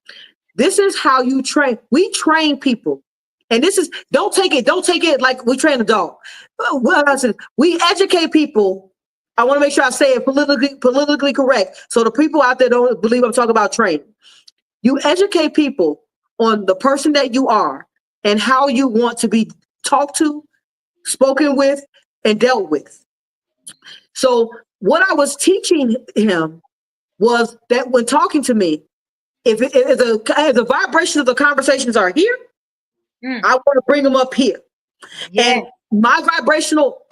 This is how you train. We train people, and this is don't take it like we train a dog. Well, I said we educate people. I want to make sure I say it politically correct. So the people out there don't believe I'm talking about training. You educate people on the person that you are and how you want to be talked to, spoken with, and dealt with. So what I was teaching him was that when talking to me, if the vibration of the conversations are here, I want to bring them up here. And my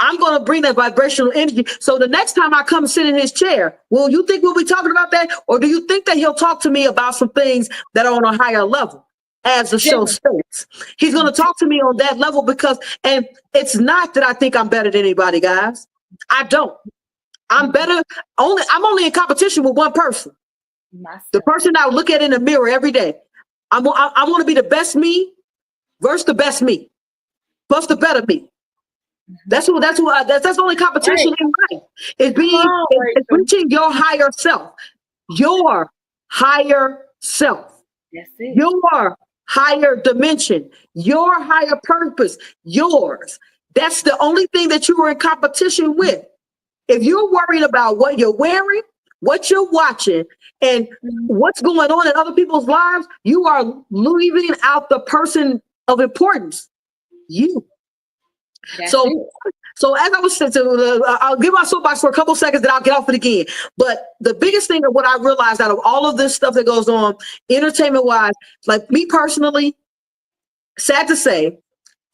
I'm going to bring that vibrational energy. So the next time I come sit in his chair, will you think we'll be talking about that? Or do you think that he'll talk to me about some things that are on a higher level? As the show states, he's going to talk to me on that level and it's not that I think I'm better than anybody, guys. I don't. I'm better. I'm only in competition with one person. The person I look at in the mirror every day. I want to be the best me versus the best me, plus the better me. That's the only competition in life. It's reaching your higher self, your higher self, your higher dimension, your higher purpose, yours. That's the only thing that you are in competition with. If you're worried about what you're wearing, what you're watching, and what's going on in other people's lives, you are leaving out the person of importance, you. So as I was saying, I'll give my soapbox for a couple seconds, then I'll get off it again. But the biggest thing of what I realized out of all of this stuff that goes on, entertainment-wise, like me personally, sad to say,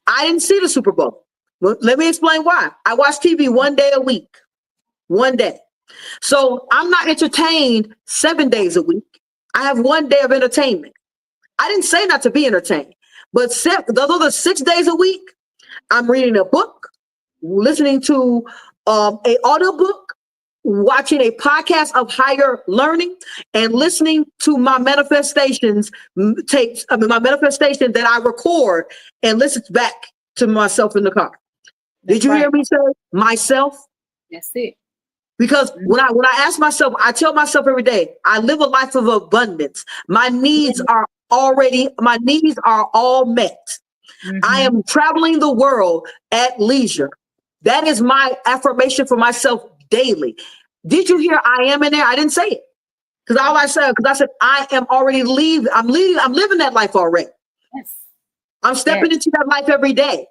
I didn't see the Super Bowl. Well, let me explain why. I watch TV one day a week. One day. So I'm not entertained 7 days a week. I have 1 day of entertainment. I didn't say not to be entertained, but the other 6 days a week, I'm reading a book, listening to an audiobook, watching a podcast of higher learning, and listening to my manifestations my manifestation that I record and listen back to myself in the car. Did you hear me say myself? That's it. Because when I ask myself, I tell myself every day, I live a life of abundance. My needs are all met. I am traveling the world at leisure. That is my affirmation for myself daily. Did you hear I am in there? I didn't say it. Because I said I am already leaving. I'm living that life already. Yes. I'm stepping into that life every day.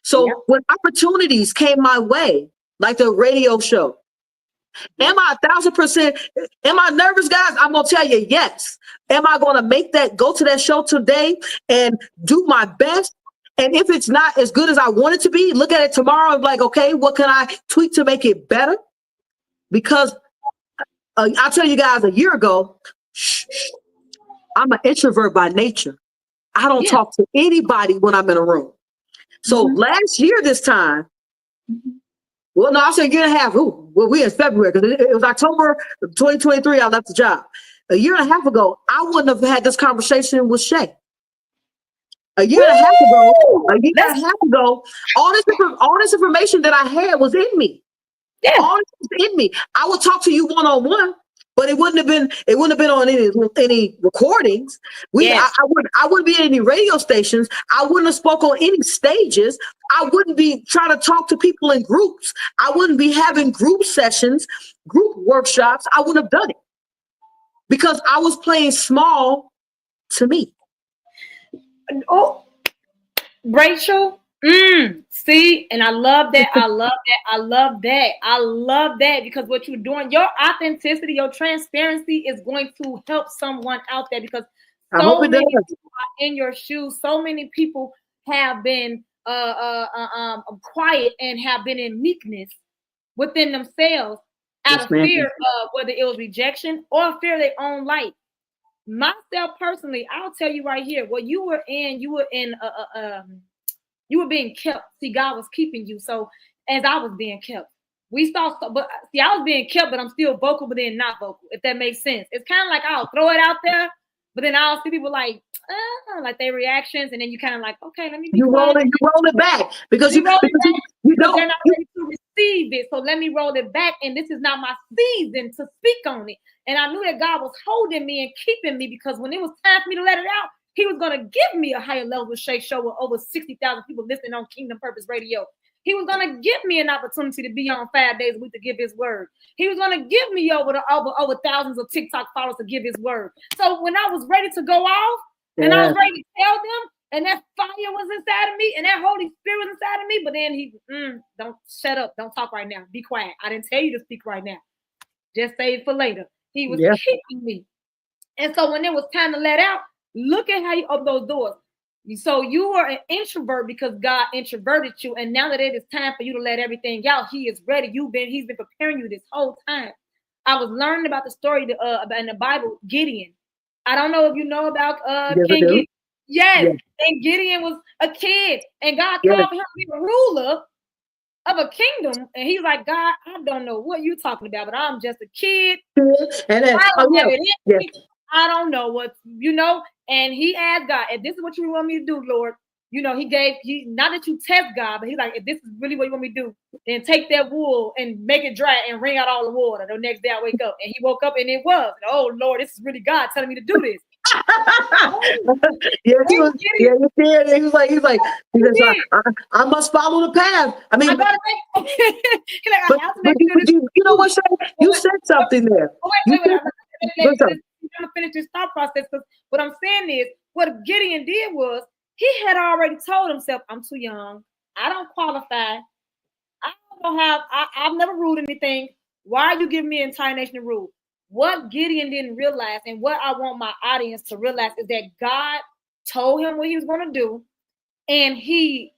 So when opportunities came my way, like the radio show, am I 1,000%? Am I nervous, guys? I'm going to tell you, yes. Am I going to go to that show today and do my best? And if it's not as good as I want it to be, look at it tomorrow and be like, okay, what can I tweak to make it better? Because I'll tell you guys, a year ago, I'm an introvert by nature. I don't talk to anybody when I'm in a room. So last year, this time, well, no, I'll say a year and a half. We're in February because it was October 2023. I left the job. A year and a half ago, I wouldn't have had this conversation with Shay. A year and a half ago, all this information that I had was in me. Yeah. All this was in me. I would talk to you one-on-one, but it wouldn't have been on any recordings. I wouldn't be at any radio stations. I wouldn't have spoke on any stages. I wouldn't be trying to talk to people in groups. I wouldn't be having group sessions, group workshops. I wouldn't have done it because I was playing small to me. Oh, Rachel, see, and I love that. I love that because what you're doing, your authenticity, your transparency is going to help someone out there because so many people are in your shoes. So many people have been quiet and have been in meekness within themselves out Yes, of ma'am. fear of whether it was rejection or fear of their own life. Myself personally, I'll tell you right here, what you were in, you were being kept. See, God was keeping you. So as I was being kept, we saw, but see, I was being kept, but I'm still vocal, but then not vocal, if that makes sense. It's kind of like I'll throw it out there, but then I'll see people like their reactions, and then you kind of like, okay, let me be quiet. You roll it back because you roll it back you because don't. they're not ready to receive it. So let me roll it back, and this is not my season to speak on it. And I knew that God was holding me and keeping me because when it was time for me to let it out, He was going to give me a higher level with Shay Show with over 60,000 people listening on Kingdom Purpose Radio. He was going to give me an opportunity to be on 5 days a week to give His word. He was going to give me over thousands of TikTok followers to give His word. So when I was ready to go off, and I was ready to tell them, and that fire was inside of me, and that Holy Spirit was inside of me, but then He, don't shut up, don't talk right now, be quiet. I didn't tell you to speak right now. Just save it for later. He was keeping me. And so when it was time to let out, look at how you open those doors. So you were an introvert because God introverted you. And now that it is time for you to let everything out, He is ready. He's been preparing you this whole time. I was learning about the story in the Bible, Gideon. I don't know if you know about King Gideon. Yes. And Gideon was a kid, and God called him to be a ruler of a kingdom, and he's like, God, I don't know what you're talking about, but I'm just a kid. And then, I don't know what, and he asked God, if this is what you want me to do, Lord, he not that you test God, but he's like, if this is really what you want me to do, then take that wool and make it dry and wring out all the water. The next day I wake up, and he woke up and it was, oh Lord, this is really God telling me to do this. He was like, I must follow the path. I mean, but you know what, Shay? You said something there. Wait. I'm gonna finish this thought process, because what I'm saying is, what Gideon did was, he had already told himself, I'm too young. I don't qualify. I don't know how. I've never ruled anything. Why are you giving me an entire nation to rule? What Gideon didn't realize, and what I want my audience to realize, is that God told him what He was going to do, and He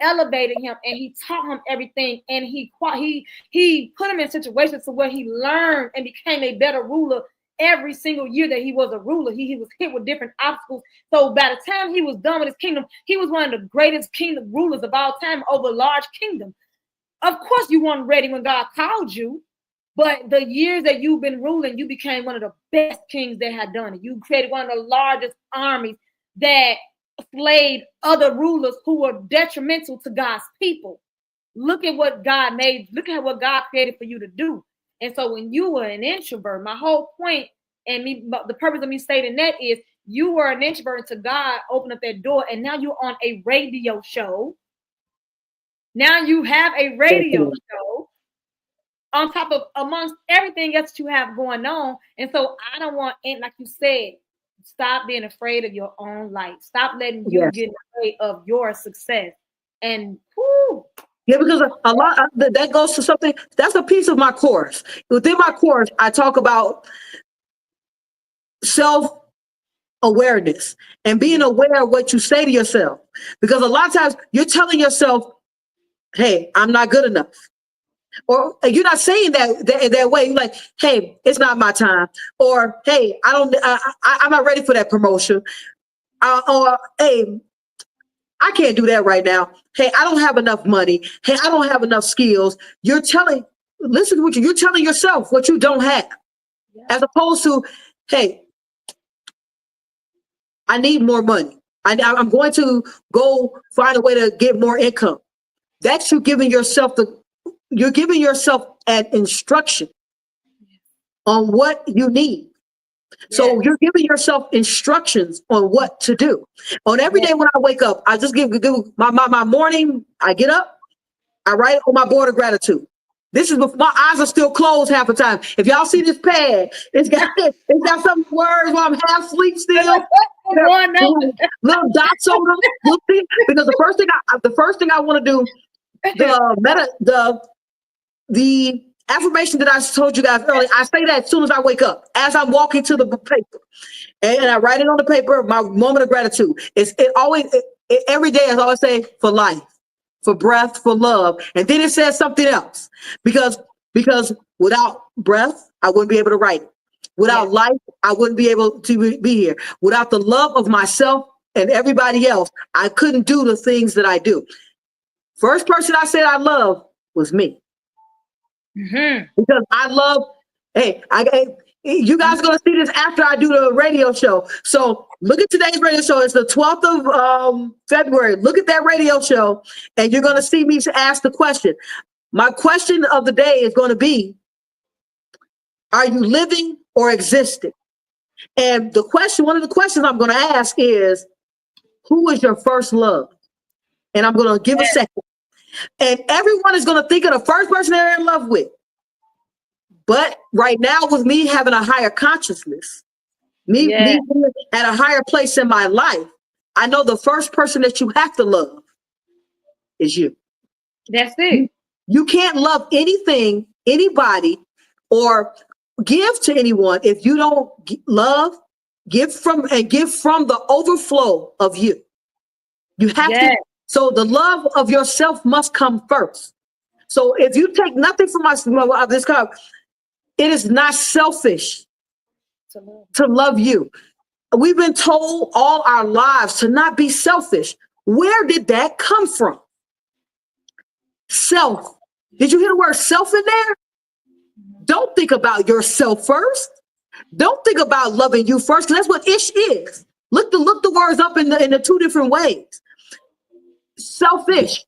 elevated him, and He taught him everything, and he put him in situations to where he learned and became a better ruler. Every single year that he was a ruler, he was hit with different obstacles. So by the time he was done with his kingdom, he was one of the greatest kingdom rulers of all time over a large kingdom. Of course, you weren't ready when God called you, but the years that you've been ruling, you became one of the best kings that had done it. You created one of the largest armies that slayed other rulers who were detrimental to God's people. Look at what God made. Look at what God created for you to do. And so when you were an introvert, my whole point, and the purpose of me stating that is, you were an introvert until God opened up that door, and now you're on a radio show. Now you have a radio show on top of amongst everything else that you have going on. And so I don't want, and like you said, stop being afraid of your own light. Stop letting you get afraid of your success. And yeah, because a lot that goes to something that's a piece of my course. Within my course, I talk about self-awareness and being aware of what you say to yourself. Because a lot of times you're telling yourself, hey, I'm not good enough. Or you're not saying that way. You're like, hey, it's not my time. Or, hey, I'm not ready for that promotion. Or, hey, I can't do that right now. Hey, I don't have enough money. Hey, I don't have enough skills. You're telling yourself what you don't have. As opposed to, hey, I need more money. I'm going to go find a way to get more income. That's you giving yourself an instruction on what you need. So you're giving yourself instructions on what to do. On every day when I wake up, I just give my morning. I get up, I write on my board of gratitude. This is before my eyes are still closed half the time. If y'all see this pad, it's got some words while I'm half asleep still. Little dots on them. Because the first thing I want to do, the affirmation that I told you guys earlier, I say that as soon as I wake up, as I'm walking to the paper, and I write it on the paper. My moment of gratitude Every day, as I always say, for life, for breath, for love. And then it says something else because without breath, I wouldn't be able to write it. Without life, I wouldn't be able to be here. Without the love of myself and everybody else, I couldn't do the things that I do. First person I said I love was me. Because I love, you guys are going to see this after I do the radio show. So look at today's radio show. It's the 12th of February. Look at that radio show, and you're going to see me ask the question. My question of the day is going to be, are you living or existing? And the question, one of the questions I'm going to ask is, who is your first love? And I'm going to give a second. And everyone is going to think of the first person they're in love with. But right now, with me having a higher consciousness, me being at a higher place in my life, I know the first person that you have to love is you. That's it. You can't love anything, anybody, or give to anyone if you don't love, give from the overflow of you. You have to. So the love of yourself must come first. So if you take nothing from this cup, it is not selfish to love you. We've been told all our lives to not be selfish. Where did that come from? Self. Did you hear the word self in there? Don't think about yourself first. Don't think about loving you first, because that's what ish is. Look the words up in the two different ways. Selfish.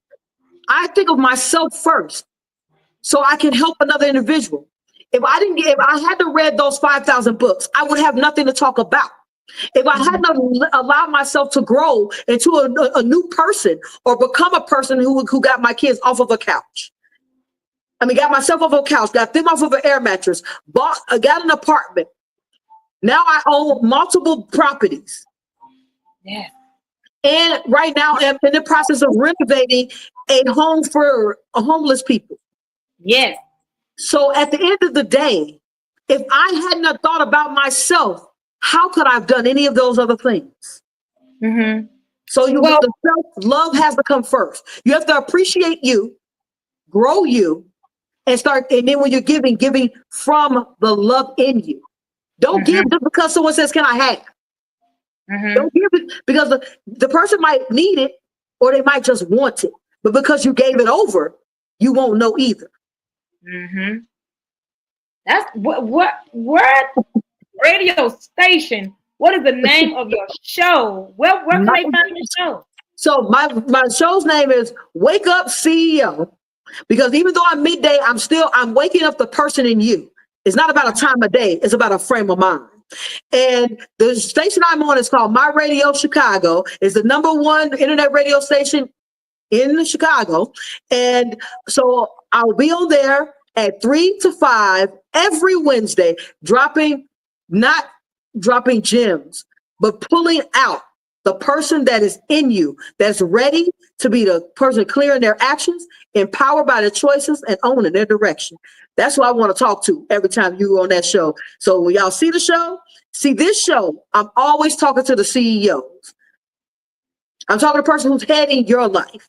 I think of myself first, so I can help another individual. If I had to read those 5,000 books, I would have nothing to talk about. If I had not allowed myself to grow into a new person or become a person who got my kids off of a couch. Got myself off of a couch, got them off of an air mattress, got an apartment. Now I own multiple properties. Yeah. And right now I'm in the process of renovating a home for homeless people. Yes. So at the end of the day, if I hadn't have thought about myself, how could I have done any of those other things? So the self-love has to come first. You have to appreciate you, grow you, and then when you're giving from the love in you. Don't give just because someone says, can I have? Don't give it because the person might need it or they might just want it. But because you gave it over, you won't know either. That's what radio station? What is the name of your show? Where can they find your show? So my show's name is Wake Up CEO, because even though I'm midday, I'm waking up the person in you. It's not about a time of day. It's about a frame of mind. And the station I'm on is called My Radio Chicago. It's the #1 internet radio station in Chicago. And so I'll be on there at 3 to 5 every Wednesday, not dropping gems, but pulling out the person that is in you, that's ready to be the person clearing their actions, empowered by their choices, and owning their direction. That's who I want to talk to every time you're on that show. So when y'all see this show, I'm always talking to the CEOs. I'm talking to the person who's heading your life.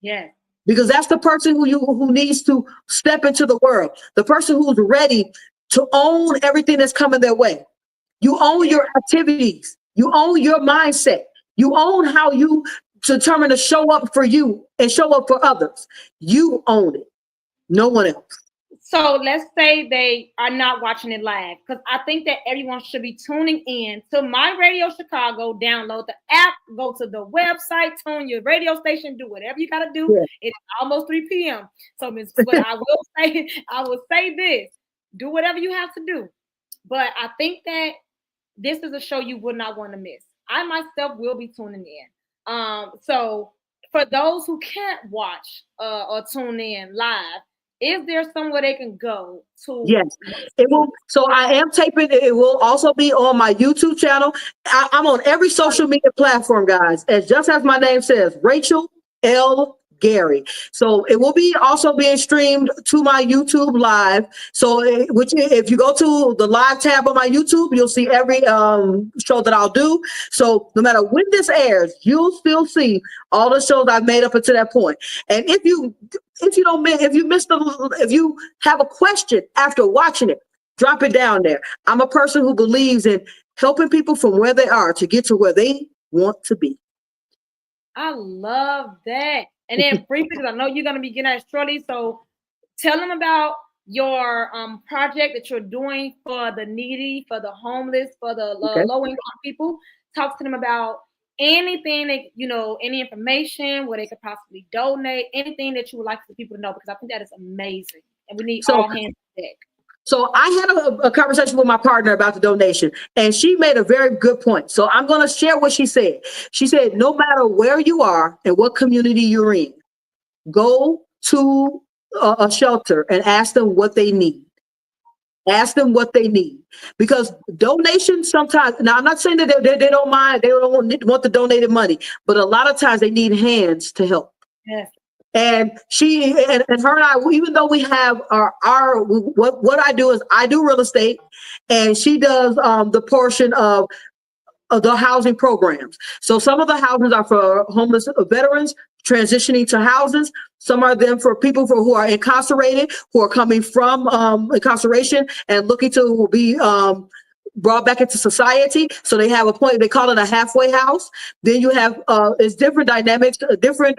Yeah. Because that's the person who needs to step into the world. The person who's ready to own everything that's coming their way. You own your activities. You own your mindset. You own how you determine to show up for you and show up for others. You own it. No one else. So let's say they are not watching it live, because I think that everyone should be tuning in to My Radio Chicago. Download the app, go to the website, tune your radio station, do whatever you got to do. Yeah. It's almost 3 p.m. So but I will say this, do whatever you have to do. But I think that this is a show you would not want to miss. I myself will be tuning in. So for those who can't watch or tune in live, is there somewhere they can go to? Yes, it will. So I am taping. It will also be on my YouTube channel. I'm on every social media platform, guys. Just as my name says, Rachel L. Gary. So it will be also being streamed to my YouTube live. So which if you go to the live tab on my YouTube, you'll see every show that I'll do. So no matter when this airs, you'll still see all the shows I've made up until that point. And if you have a question after watching it, drop it down there. I'm a person who believes in helping people from where they are to get to where they want to be. I love that. And then briefly, because I know you're going to be getting at shortly, so tell them about your project that you're doing for the needy, for the homeless, for the low-income people. Talk to them about anything that, any information where they could possibly donate, anything that you would like for people to know, because I think that is amazing. And we need all hands on deck. So I had a conversation with my partner about the donation, and she made a very good point. So I'm going to share what she said. She said, no matter where you are and what community you're in, go to a shelter and ask them what they need. Ask them what they need, because donations sometimes, now I'm not saying that they don't mind, they don't want the donated money, but a lot of times they need hands to help. Yes. And she and her and I, even though we have our what I do is I do real estate, and she does the portion of the housing programs. So some of the houses are for homeless veterans transitioning to houses. Some are them for people who are incarcerated, who are coming from incarceration and looking to be brought back into society. So they have a point, they call it a halfway house. Then you have it's different dynamics, different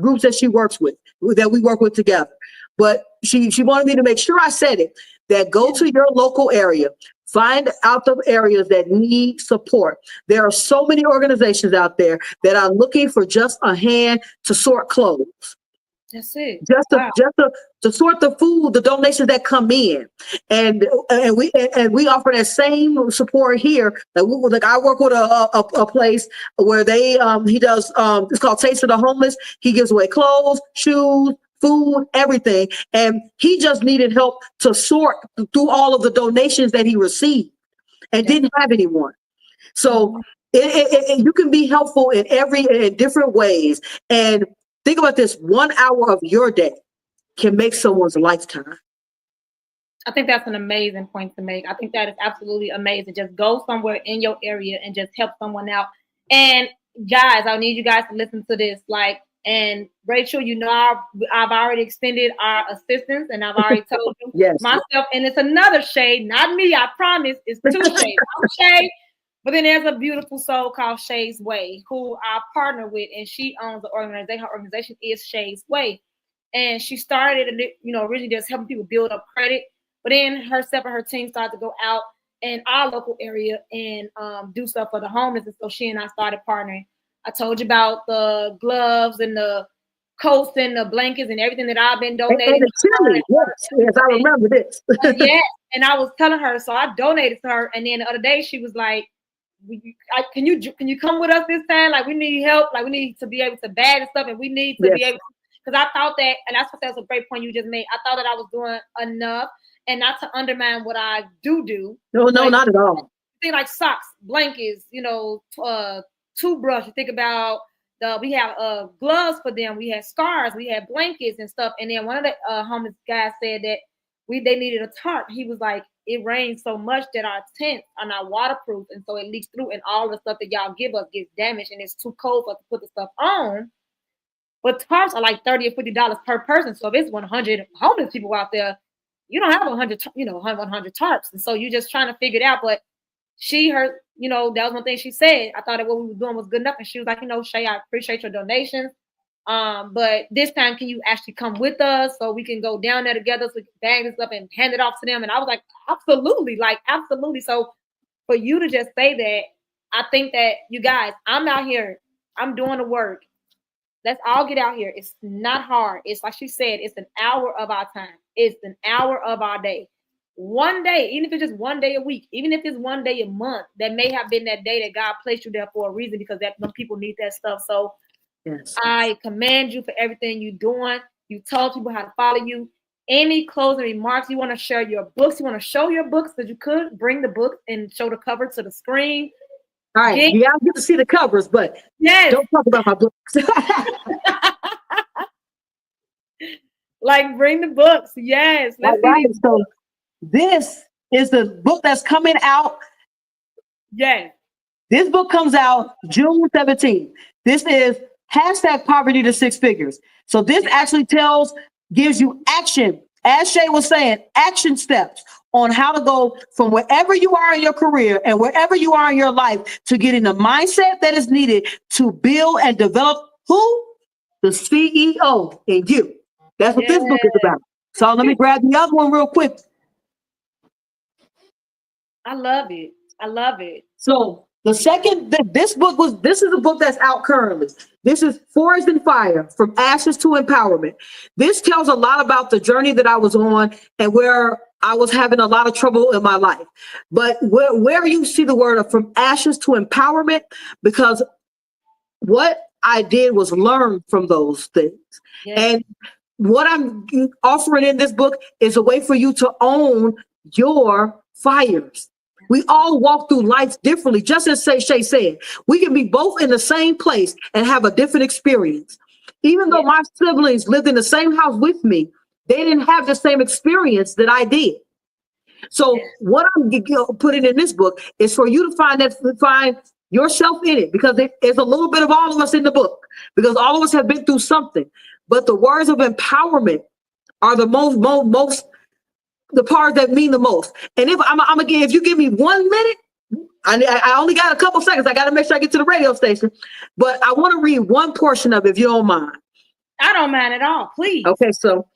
groups that she works with, that we work with together. But she wanted me to make sure I said it, that go to your local area, find out the areas that need support. There are so many organizations out there that are looking for just a hand to sort clothes. That's it. Just to sort the food, the donations that come in, and we offer that same support here. Like I work with a place where he does it's called Taste of the Homeless. He gives away clothes, shoes, food, everything, and he just needed help to sort through all of the donations that he received, and didn't have anyone. So you can be helpful in different ways. And think about this: 1 hour of your day can make someone's lifetime. I think that's an amazing point to make. I think that is absolutely amazing. Just go somewhere in your area and just help someone out. And guys, I need you guys to listen to this. And Rachel, I've already extended our assistance, and I've already told you myself. And it's another shade, not me. I promise. It's two shades. I'm Shay, but then there's a beautiful soul called Shay's Way, who I partner with, and she owns the organization. Her organization is Shay's Way. And she started, originally just helping people build up credit. But then herself and her team started to go out in our local area and do stuff for the homeless. And so she and I started partnering. I told you about the gloves and the coats and the blankets and everything that I've been donating. And the chili, yes, I remember this. Yes, and I was telling her, so I donated to her. And then the other day she was like, can you come with us this time? Like, we need help. Like, we need to be able to bag and stuff, and we need to be able to. Because I thought that, and that's a great point you just made. I thought that I was doing enough, and not to undermine what I do. No, not at all. Things like socks, blankets, toothbrush. You think about we have gloves for them. We had scarves. We had blankets and stuff. And then one of the homeless guys said that they needed a tarp. He was like, it rains so much that our tents are not waterproof, and so it leaks through, and all the stuff that y'all give us gets damaged, and it's too cold for us to put the stuff on. But tarps are like $30 or $50 per person. So if it's 100 homeless people out there, you don't have 100 tarps. And so you're just trying to figure it out. But that was one thing she said. I thought that what we were doing was good enough. And she was like, Shay, I appreciate your donations. But this time, can you actually come with us so we can go down there together so we can bag this up and hand it off to them? And I was like, absolutely. So for you to just say that, I think that you guys, I'm out here, I'm doing the work. Let's all get out here. It's not hard. It's like she said, it's an hour of our time. It's an hour of our day. One day, even if it's just one day a week, even if it's one day a month, that may have been that day that God placed you there for a reason, because when people need that stuff. So I commend you for everything you're doing. You told people how to follow you. Any closing remarks? You want to share your books? You want to show your books? That you could bring the book and show the cover to the screen. All right. Yeah, I get to see the covers, but don't talk about my books. Like, bring the books. Yes, All let's see right. these So books. this is the book that's coming out. Yes, This book comes out June 17th. This is hashtag poverty to six figures. So this actually gives you action, as Shay was saying, action steps on how to go from wherever you are in your career and wherever you are in your life to get in the mindset that is needed to build and develop who? The CEO in you. That's what yes. this book is about. So let me grab the other one real quick. I love it. I love it. So this is a book that's out currently. This is Forged in Fire, From Ashes to Empowerment. This tells a lot about the journey that I was on and where I was having a lot of trouble in my life. But where you see the word of from ashes to empowerment, because what I did was learn from those things. Yes, And what I'm offering in this book is a way for you to own your fires. We all walk through life differently. Just as Shay said, we can be both in the same place and have a different experience. Even though yes, my siblings lived in the same house with me, they didn't have the same experience that I did. So yes, what I'm putting in this book is for you to find yourself in it, because there's a little bit of all of us in the book, because all of us have been through something. But the words of empowerment are the most the part that mean the most. And if you give me 1 minute, I only got a couple seconds. I got to make sure I get to the radio station, but I want to read one portion of it, if you don't mind. I don't mind at all. Please. Okay, so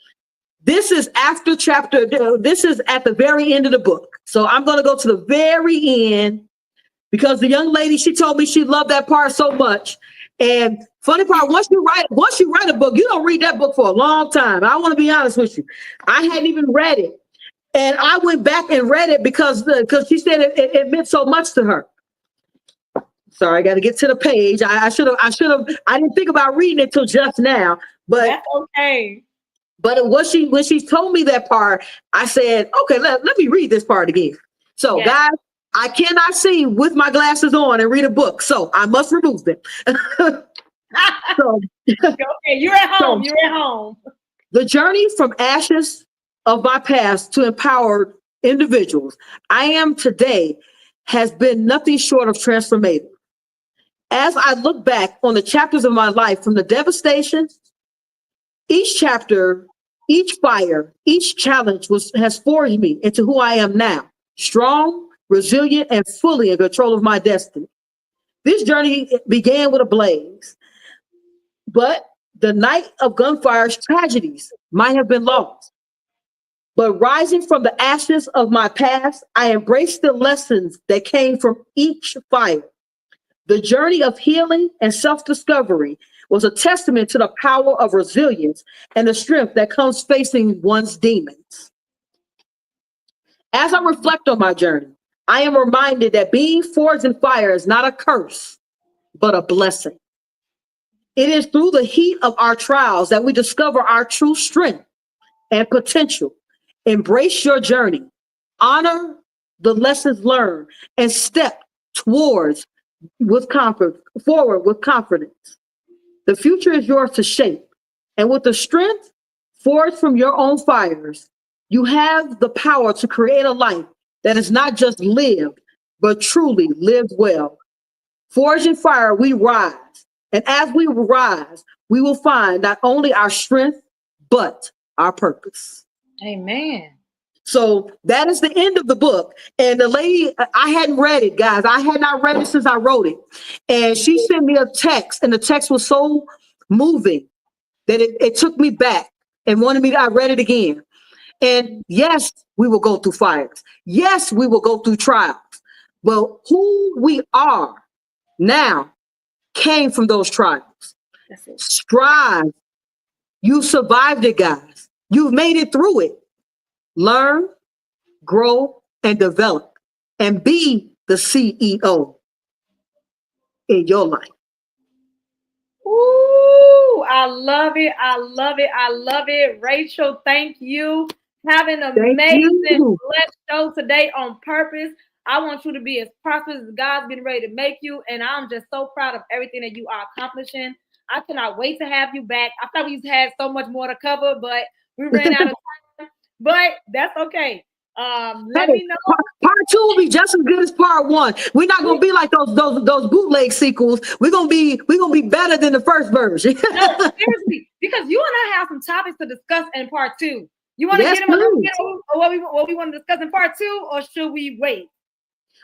this is after chapter. This is at the very end of the book. So I'm going to go to the very end because the young lady, she told me she loved that part so much. And funny part, once you write a book, you don't read that book for a long time. I want to be honest with you. I hadn't even read it. And I went back and read it because she said it meant so much to her. Sorry, I got to get to the page. I didn't think about reading it till just now. But That's okay. when she told me that part, I said, okay, let me read this part again. So, Yes. guys, I cannot see with my glasses on and read a book, so I must remove them. So, Okay, you're at so home. You're at home. the journey from ashes of my past to empowered individuals I am today has been nothing short of transformative. As I look back on the chapters of my life, from the devastation, each chapter, each fire, each challenge has forged me into who I am now, strong, resilient, and fully in control of my destiny. This journey began with a blaze, but the night of gunfire's tragedies might have been lost. But rising from the ashes of my past, I embraced the lessons that came from each fire. The journey of healing and self-discovery was a testament to the power of resilience and the strength that comes facing one's demons. As I reflect on my journey, I am reminded that being forged in fire is not a curse, but a blessing. It is through the heat of our trials that we discover our true strength and potential. Embrace your journey, honor the lessons learned, and step towards forward with confidence. The future is yours to shape, and with the strength forged from your own fires, you have the power to create a life that is not just lived, but truly lived well. Forged in fire, we rise, and as we rise, we will find not only our strength, but our purpose. Amen. So that is the end of the book. And the lady, I hadn't read it, guys. I had not read it since I wrote it. And she sent me a text, and the text was so moving that it took me back and wanted me to, I read it again. And yes, we will go through fires. Yes, we will go through trials. But who we are now came from those trials. That's it. Strive. You survived it, guys. You've made it through it. Learn, grow, and develop, and be the CEO in your life. Ooh, I love it. I love it. I love it. Rachel, thank you. Have an Thank amazing, you. blessed show today on purpose. I want you to be as prosperous as God's getting ready to make you. And I'm just so proud of everything that you are accomplishing. I cannot wait to have you back. I thought we had so much more to cover, but We ran out of time, but that's okay. Let Hey, me know. part two will be just as good as part one. We're not gonna be like those bootleg sequels. We're gonna be better than the first version. No, seriously, because you and I have some topics to discuss in part two. You want to Yes, get them a little please. bit of what we want to discuss in part two, or should we wait?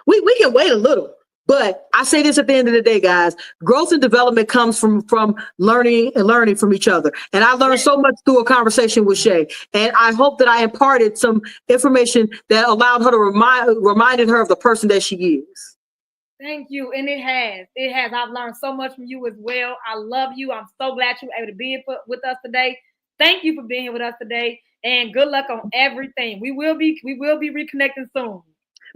We can wait a little, but I say this at the end of the day, guys. Growth and development comes from learning and learning from each other. And I learned so much through a conversation with Shay. And I hope that I imparted some information that allowed her to reminded her of the person that she is. Thank you. And it has. It has. I've learned so much from you as well. I love you. I'm so glad you were able to be here with us today. Thank you for being here with us today. And good luck on everything. We will be reconnecting soon.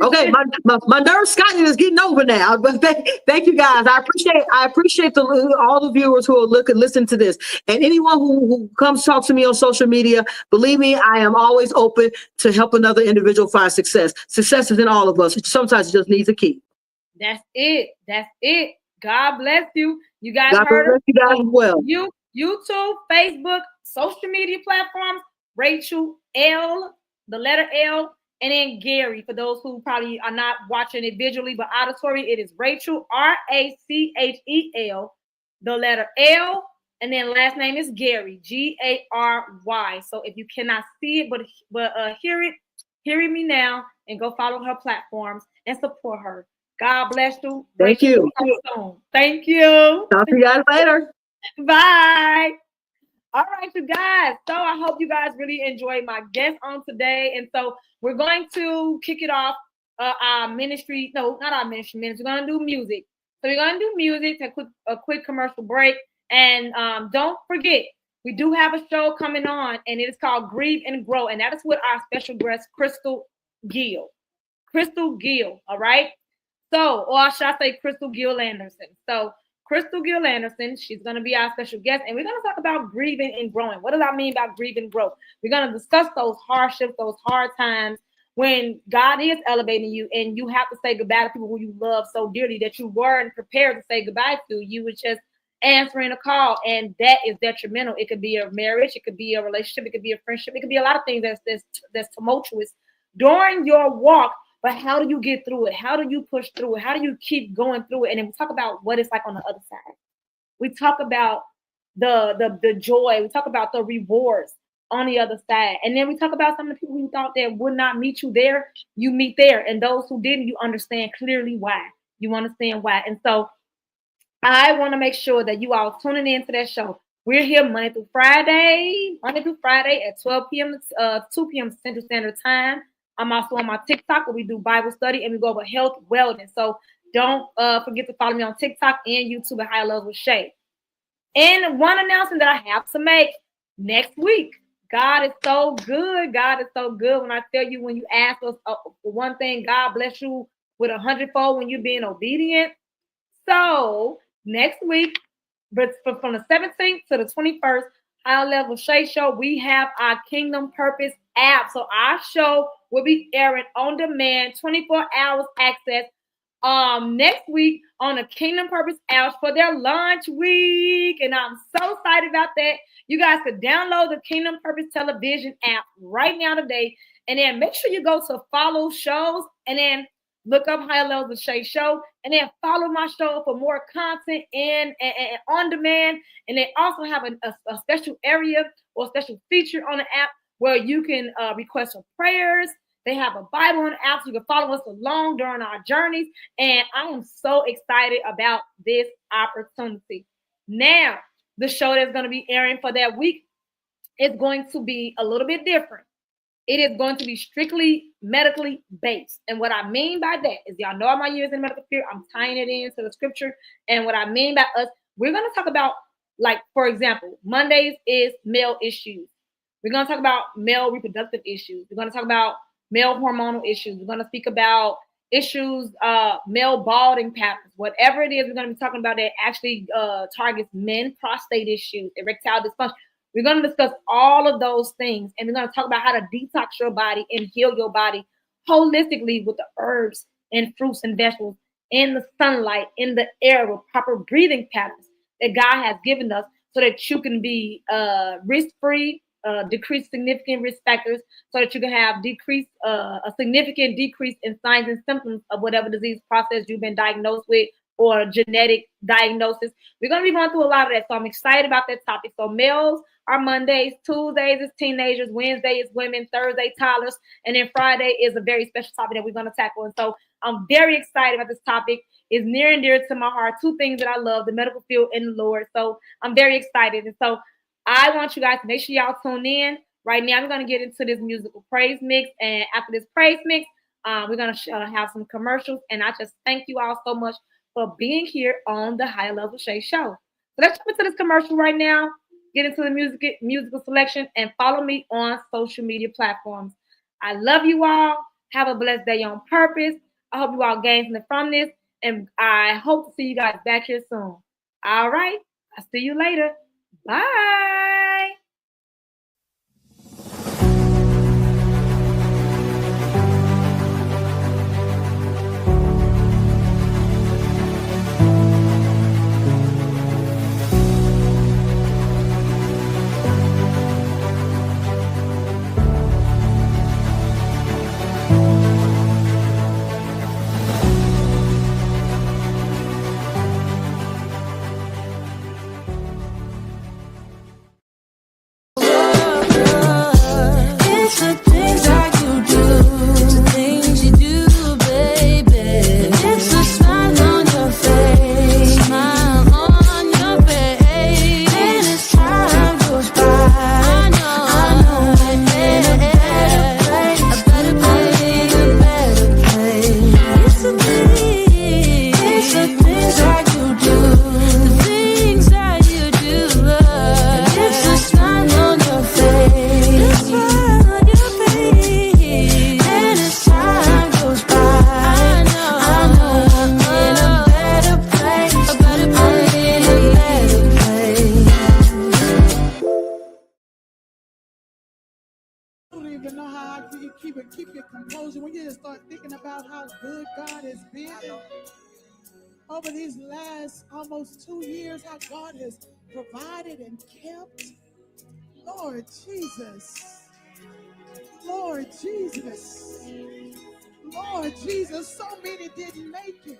Okay, my nerve Scotty is getting over now. But thank you guys. I appreciate all the viewers who will listen to this, and anyone who comes talk to me on social media. Believe me, I am always open to help another individual find success. Success is in all of us. Sometimes it just needs a key. That's it. That's it. God bless you. You guys God heard bless you guys as well. YouTube, Facebook, social media platforms. Rachel L, the letter L. And then Gary, for those who probably are not watching it visually, but auditory, it is Rachel, Rachel, the letter L, and then last name is Gary, Gary. So if you cannot see it, but hear it me now, and go follow her platforms and support her. God bless you. Thank you. Thank you. Talk to you guys later. Bye. All right, you guys. So I hope you guys really enjoyed my guest on today. And so we're going to kick it off. Our ministry, no, not our ministry. We're going to do music. So we're going to do music, take a quick commercial break. And don't forget, we do have a show coming on, and it is called Grieve and Grow. And that is with our special guest, Crystal Gill. Crystal Gill, all right? So, or should I say Crystal Gill Anderson? So Crystal Gill Anderson, she's going to be our special guest, and we're going to talk about grieving and growing. What does that mean by grieve and grow? We're going to discuss those hardships, those hard times when God is elevating you, and you have to say goodbye to people who you love so dearly that you weren't prepared to say goodbye to. You were just answering a call, and that is detrimental. It could be a marriage, it could be a relationship, it could be a friendship, it could be a lot of things that's tumultuous during your walk. But how do you get through it? How do you push through it? How do you keep going through it? And then we talk about what it's like on the other side. We talk about the joy. We talk about the rewards on the other side. And then we talk about some of the people who thought that would not meet you there, you meet there. And those who didn't, you understand clearly why. You understand why. And so I want to make sure that you all tuning in to that show. We're here Monday through Friday at 12 p.m. 2 p.m. Central Standard Time. I'm also on my TikTok where we do Bible study and we go over health, wellness. So don't forget to follow me on TikTok and YouTube at High Levels with Shay. And one announcement that I have to make next week. God is so good. God is so good. When I tell you, when you ask us for one thing, God bless you with 100-fold when you're being obedient. So next week, but from the 17th to the 21st, High Level Shay Show, we have our Kingdom Purpose app. So our show will be airing on demand, 24 hours access next week on the Kingdom Purpose app for their launch week. And I'm so excited about that. You guys could download the Kingdom Purpose television app right now today. And then make sure you go to follow shows and then look up High Levels Shay Show, and then follow my show for more content and on demand. And they also have a special area or special feature on the app where you can request for prayers. They have a Bible on the app, so you can follow us along during our journeys. And I am so excited about this opportunity. Now, the show that's going to be airing for that week is going to be a little bit different. It is going to be strictly medically based. And what I mean by that is, y'all know my years in medical field, I'm tying it into the scripture. And what I mean by us, we're going to talk about, like, for example, Mondays is male issues. We're going to talk about male reproductive issues. We're going to talk about male hormonal issues. We're going to speak about issues, male balding patterns, whatever it is, we're going to be talking about that actually targets men, prostate issues, erectile dysfunction. We're going to discuss all of those things, and we're going to talk about how to detox your body and heal your body holistically with the herbs and fruits and vegetables in the sunlight, in the air, with proper breathing patterns that God has given us so that you can be risk-free, decrease significant risk factors so that you can have a significant decrease in signs and symptoms of whatever disease process you've been diagnosed with or genetic diagnosis. We're going to be going through a lot of that. So I'm excited about that topic. So males are Mondays, Tuesdays is teenagers, Wednesday is women, Thursday toddlers, and then Friday is a very special topic that we're going to tackle. And so I'm very excited about this topic. It's near and dear to my heart. Two things that I love, the medical field and the Lord. So I'm very excited. And so I want you guys to make sure y'all tune in. Right now, we're going to get into this musical praise mix. And after this praise mix, we're going to have some commercials. And I just thank you all so much for being here on the High Level Shay Show. So let's jump into this commercial right now, get into the musical selection, and follow me on social media platforms. I love you all. Have a blessed day on purpose. I hope you all gain something from this, and I hope to see you guys back here soon. All right. I'll see you later. Bye. Keep your composure when you just start thinking about how good God has been over these last almost 2 years, how God has provided and kept. Lord Jesus, Lord Jesus, Lord Jesus. So many didn't make it.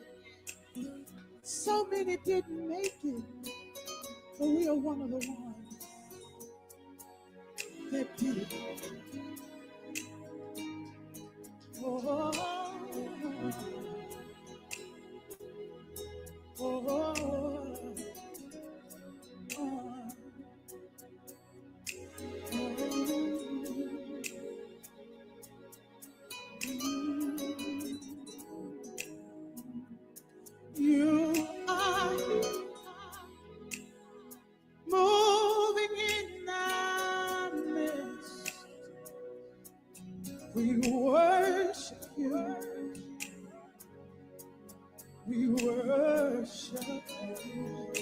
So many didn't make it, but we are one of the ones that did. Oh, oh, oh, you are moving in our midst. We worship you. We worship you.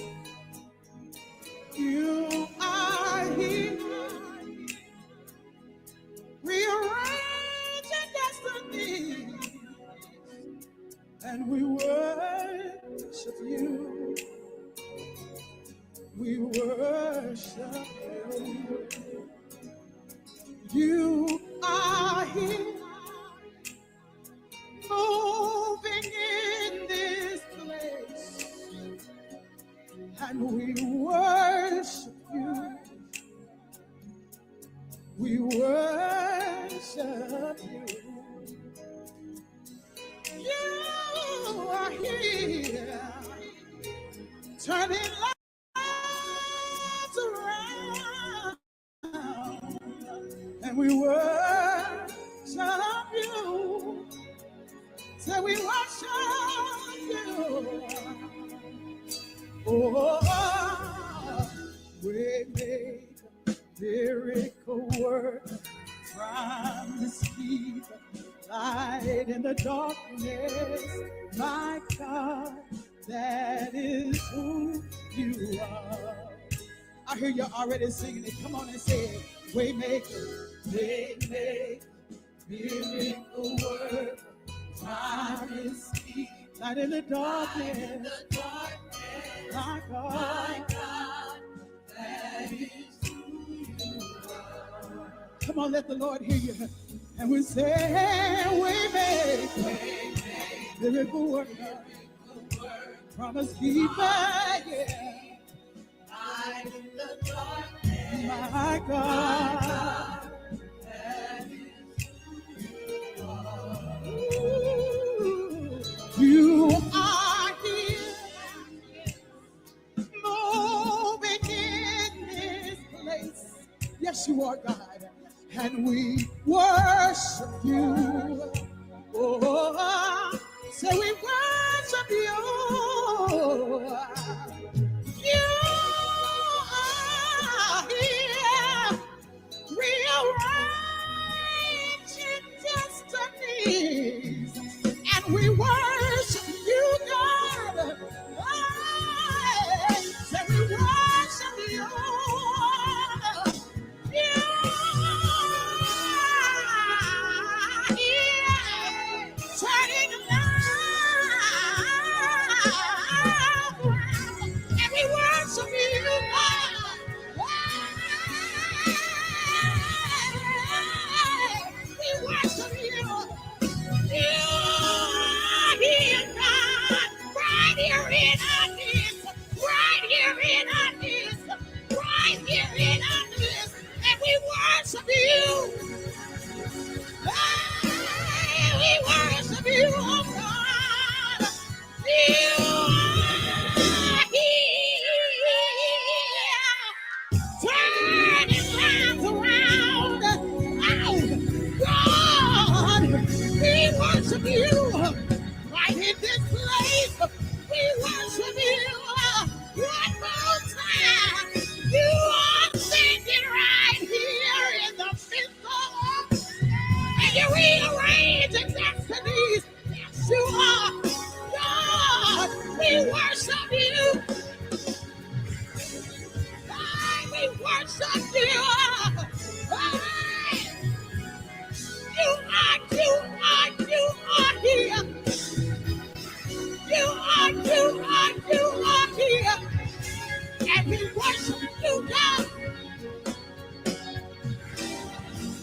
You are here. Rearranging destiny. And we worship you. We worship you. You are here. Moving in this place, and we worship you. We worship you. You are here, turning lives around, and we worship you. So we worship you. Oh, we make miracle work, promise keep, light in the darkness. My God, that is who you are. I hear you already singing it. Come on and say it. We make miracle work. Promise keep, light in the darkness. My God, that is who you are. Come on, let the Lord hear you. And we say, we make miracle worker, promise keeper, yeah. My God. You are here, moving in this place. Yes, you are, God, and we worship you. Oh, so we worship you. You are here, rearranging destinies, and we worship you, God. Hey, so we worship you. You are here, turning around, and we worship you, God. We worship you. You are here, God, right here in our midst, right here in our midst, right here in our midst, and we worship you. Hey, we worship you, oh God. You are here, turning lives around. Oh, God, we worship you right in this place. We worship you one more time. You are singing right here in the midst of us, and you're rearranging destinies. Yes, you are. God, we worship you. God, we worship you. Hey, you are here. You are here. And we worship you, God.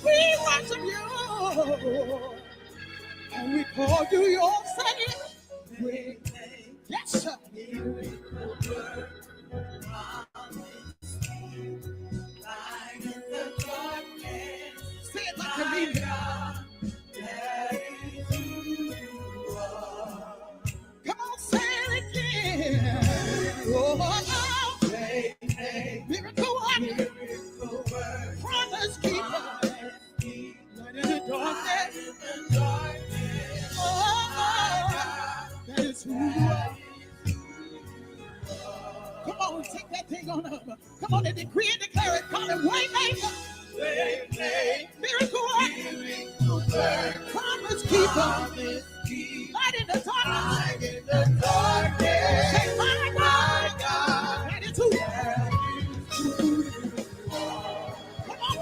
We worship you. And we call you your Savior. Yes, sir. Say it like you mean it. Come on, say it again. Oh, miracle worker, promise keeper, light in the darkness. Oh, that is who you are. Come on, take that thing on up. Come on and decree and declare it. Call it waymaker, miracle worker, promise keeper, light in the darkness. Say, my God, that is who you are.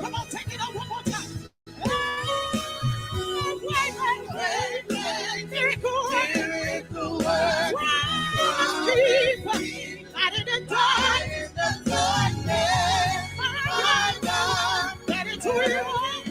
Come on, take it up one more time. Waymaker, miracle worker, promise keeper, light in the darkness. My God, that is who you are.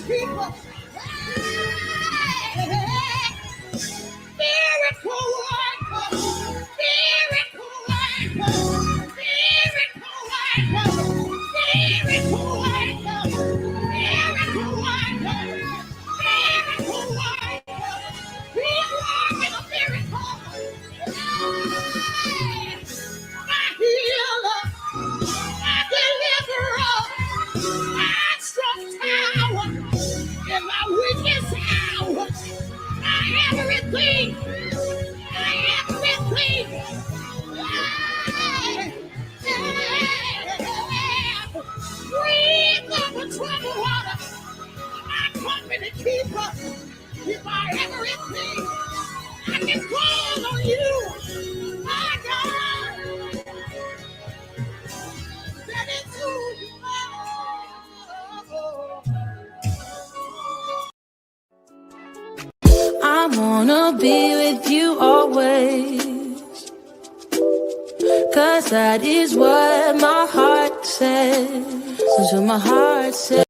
keeper. Miracle worker. Miracle worker. Miracle worker. Miracle worker. Miracle worker. Miracle worker. He's working a miracle. My healer. My deliverer. My strong tower. In my weakest hour. My everything. My everything. Breathe on the troubled water. My company keeper. You're my everything. I can call on you. My God. That is who you are. I wanna be with you always, 'cause that is what my heart says. That's what my heart says.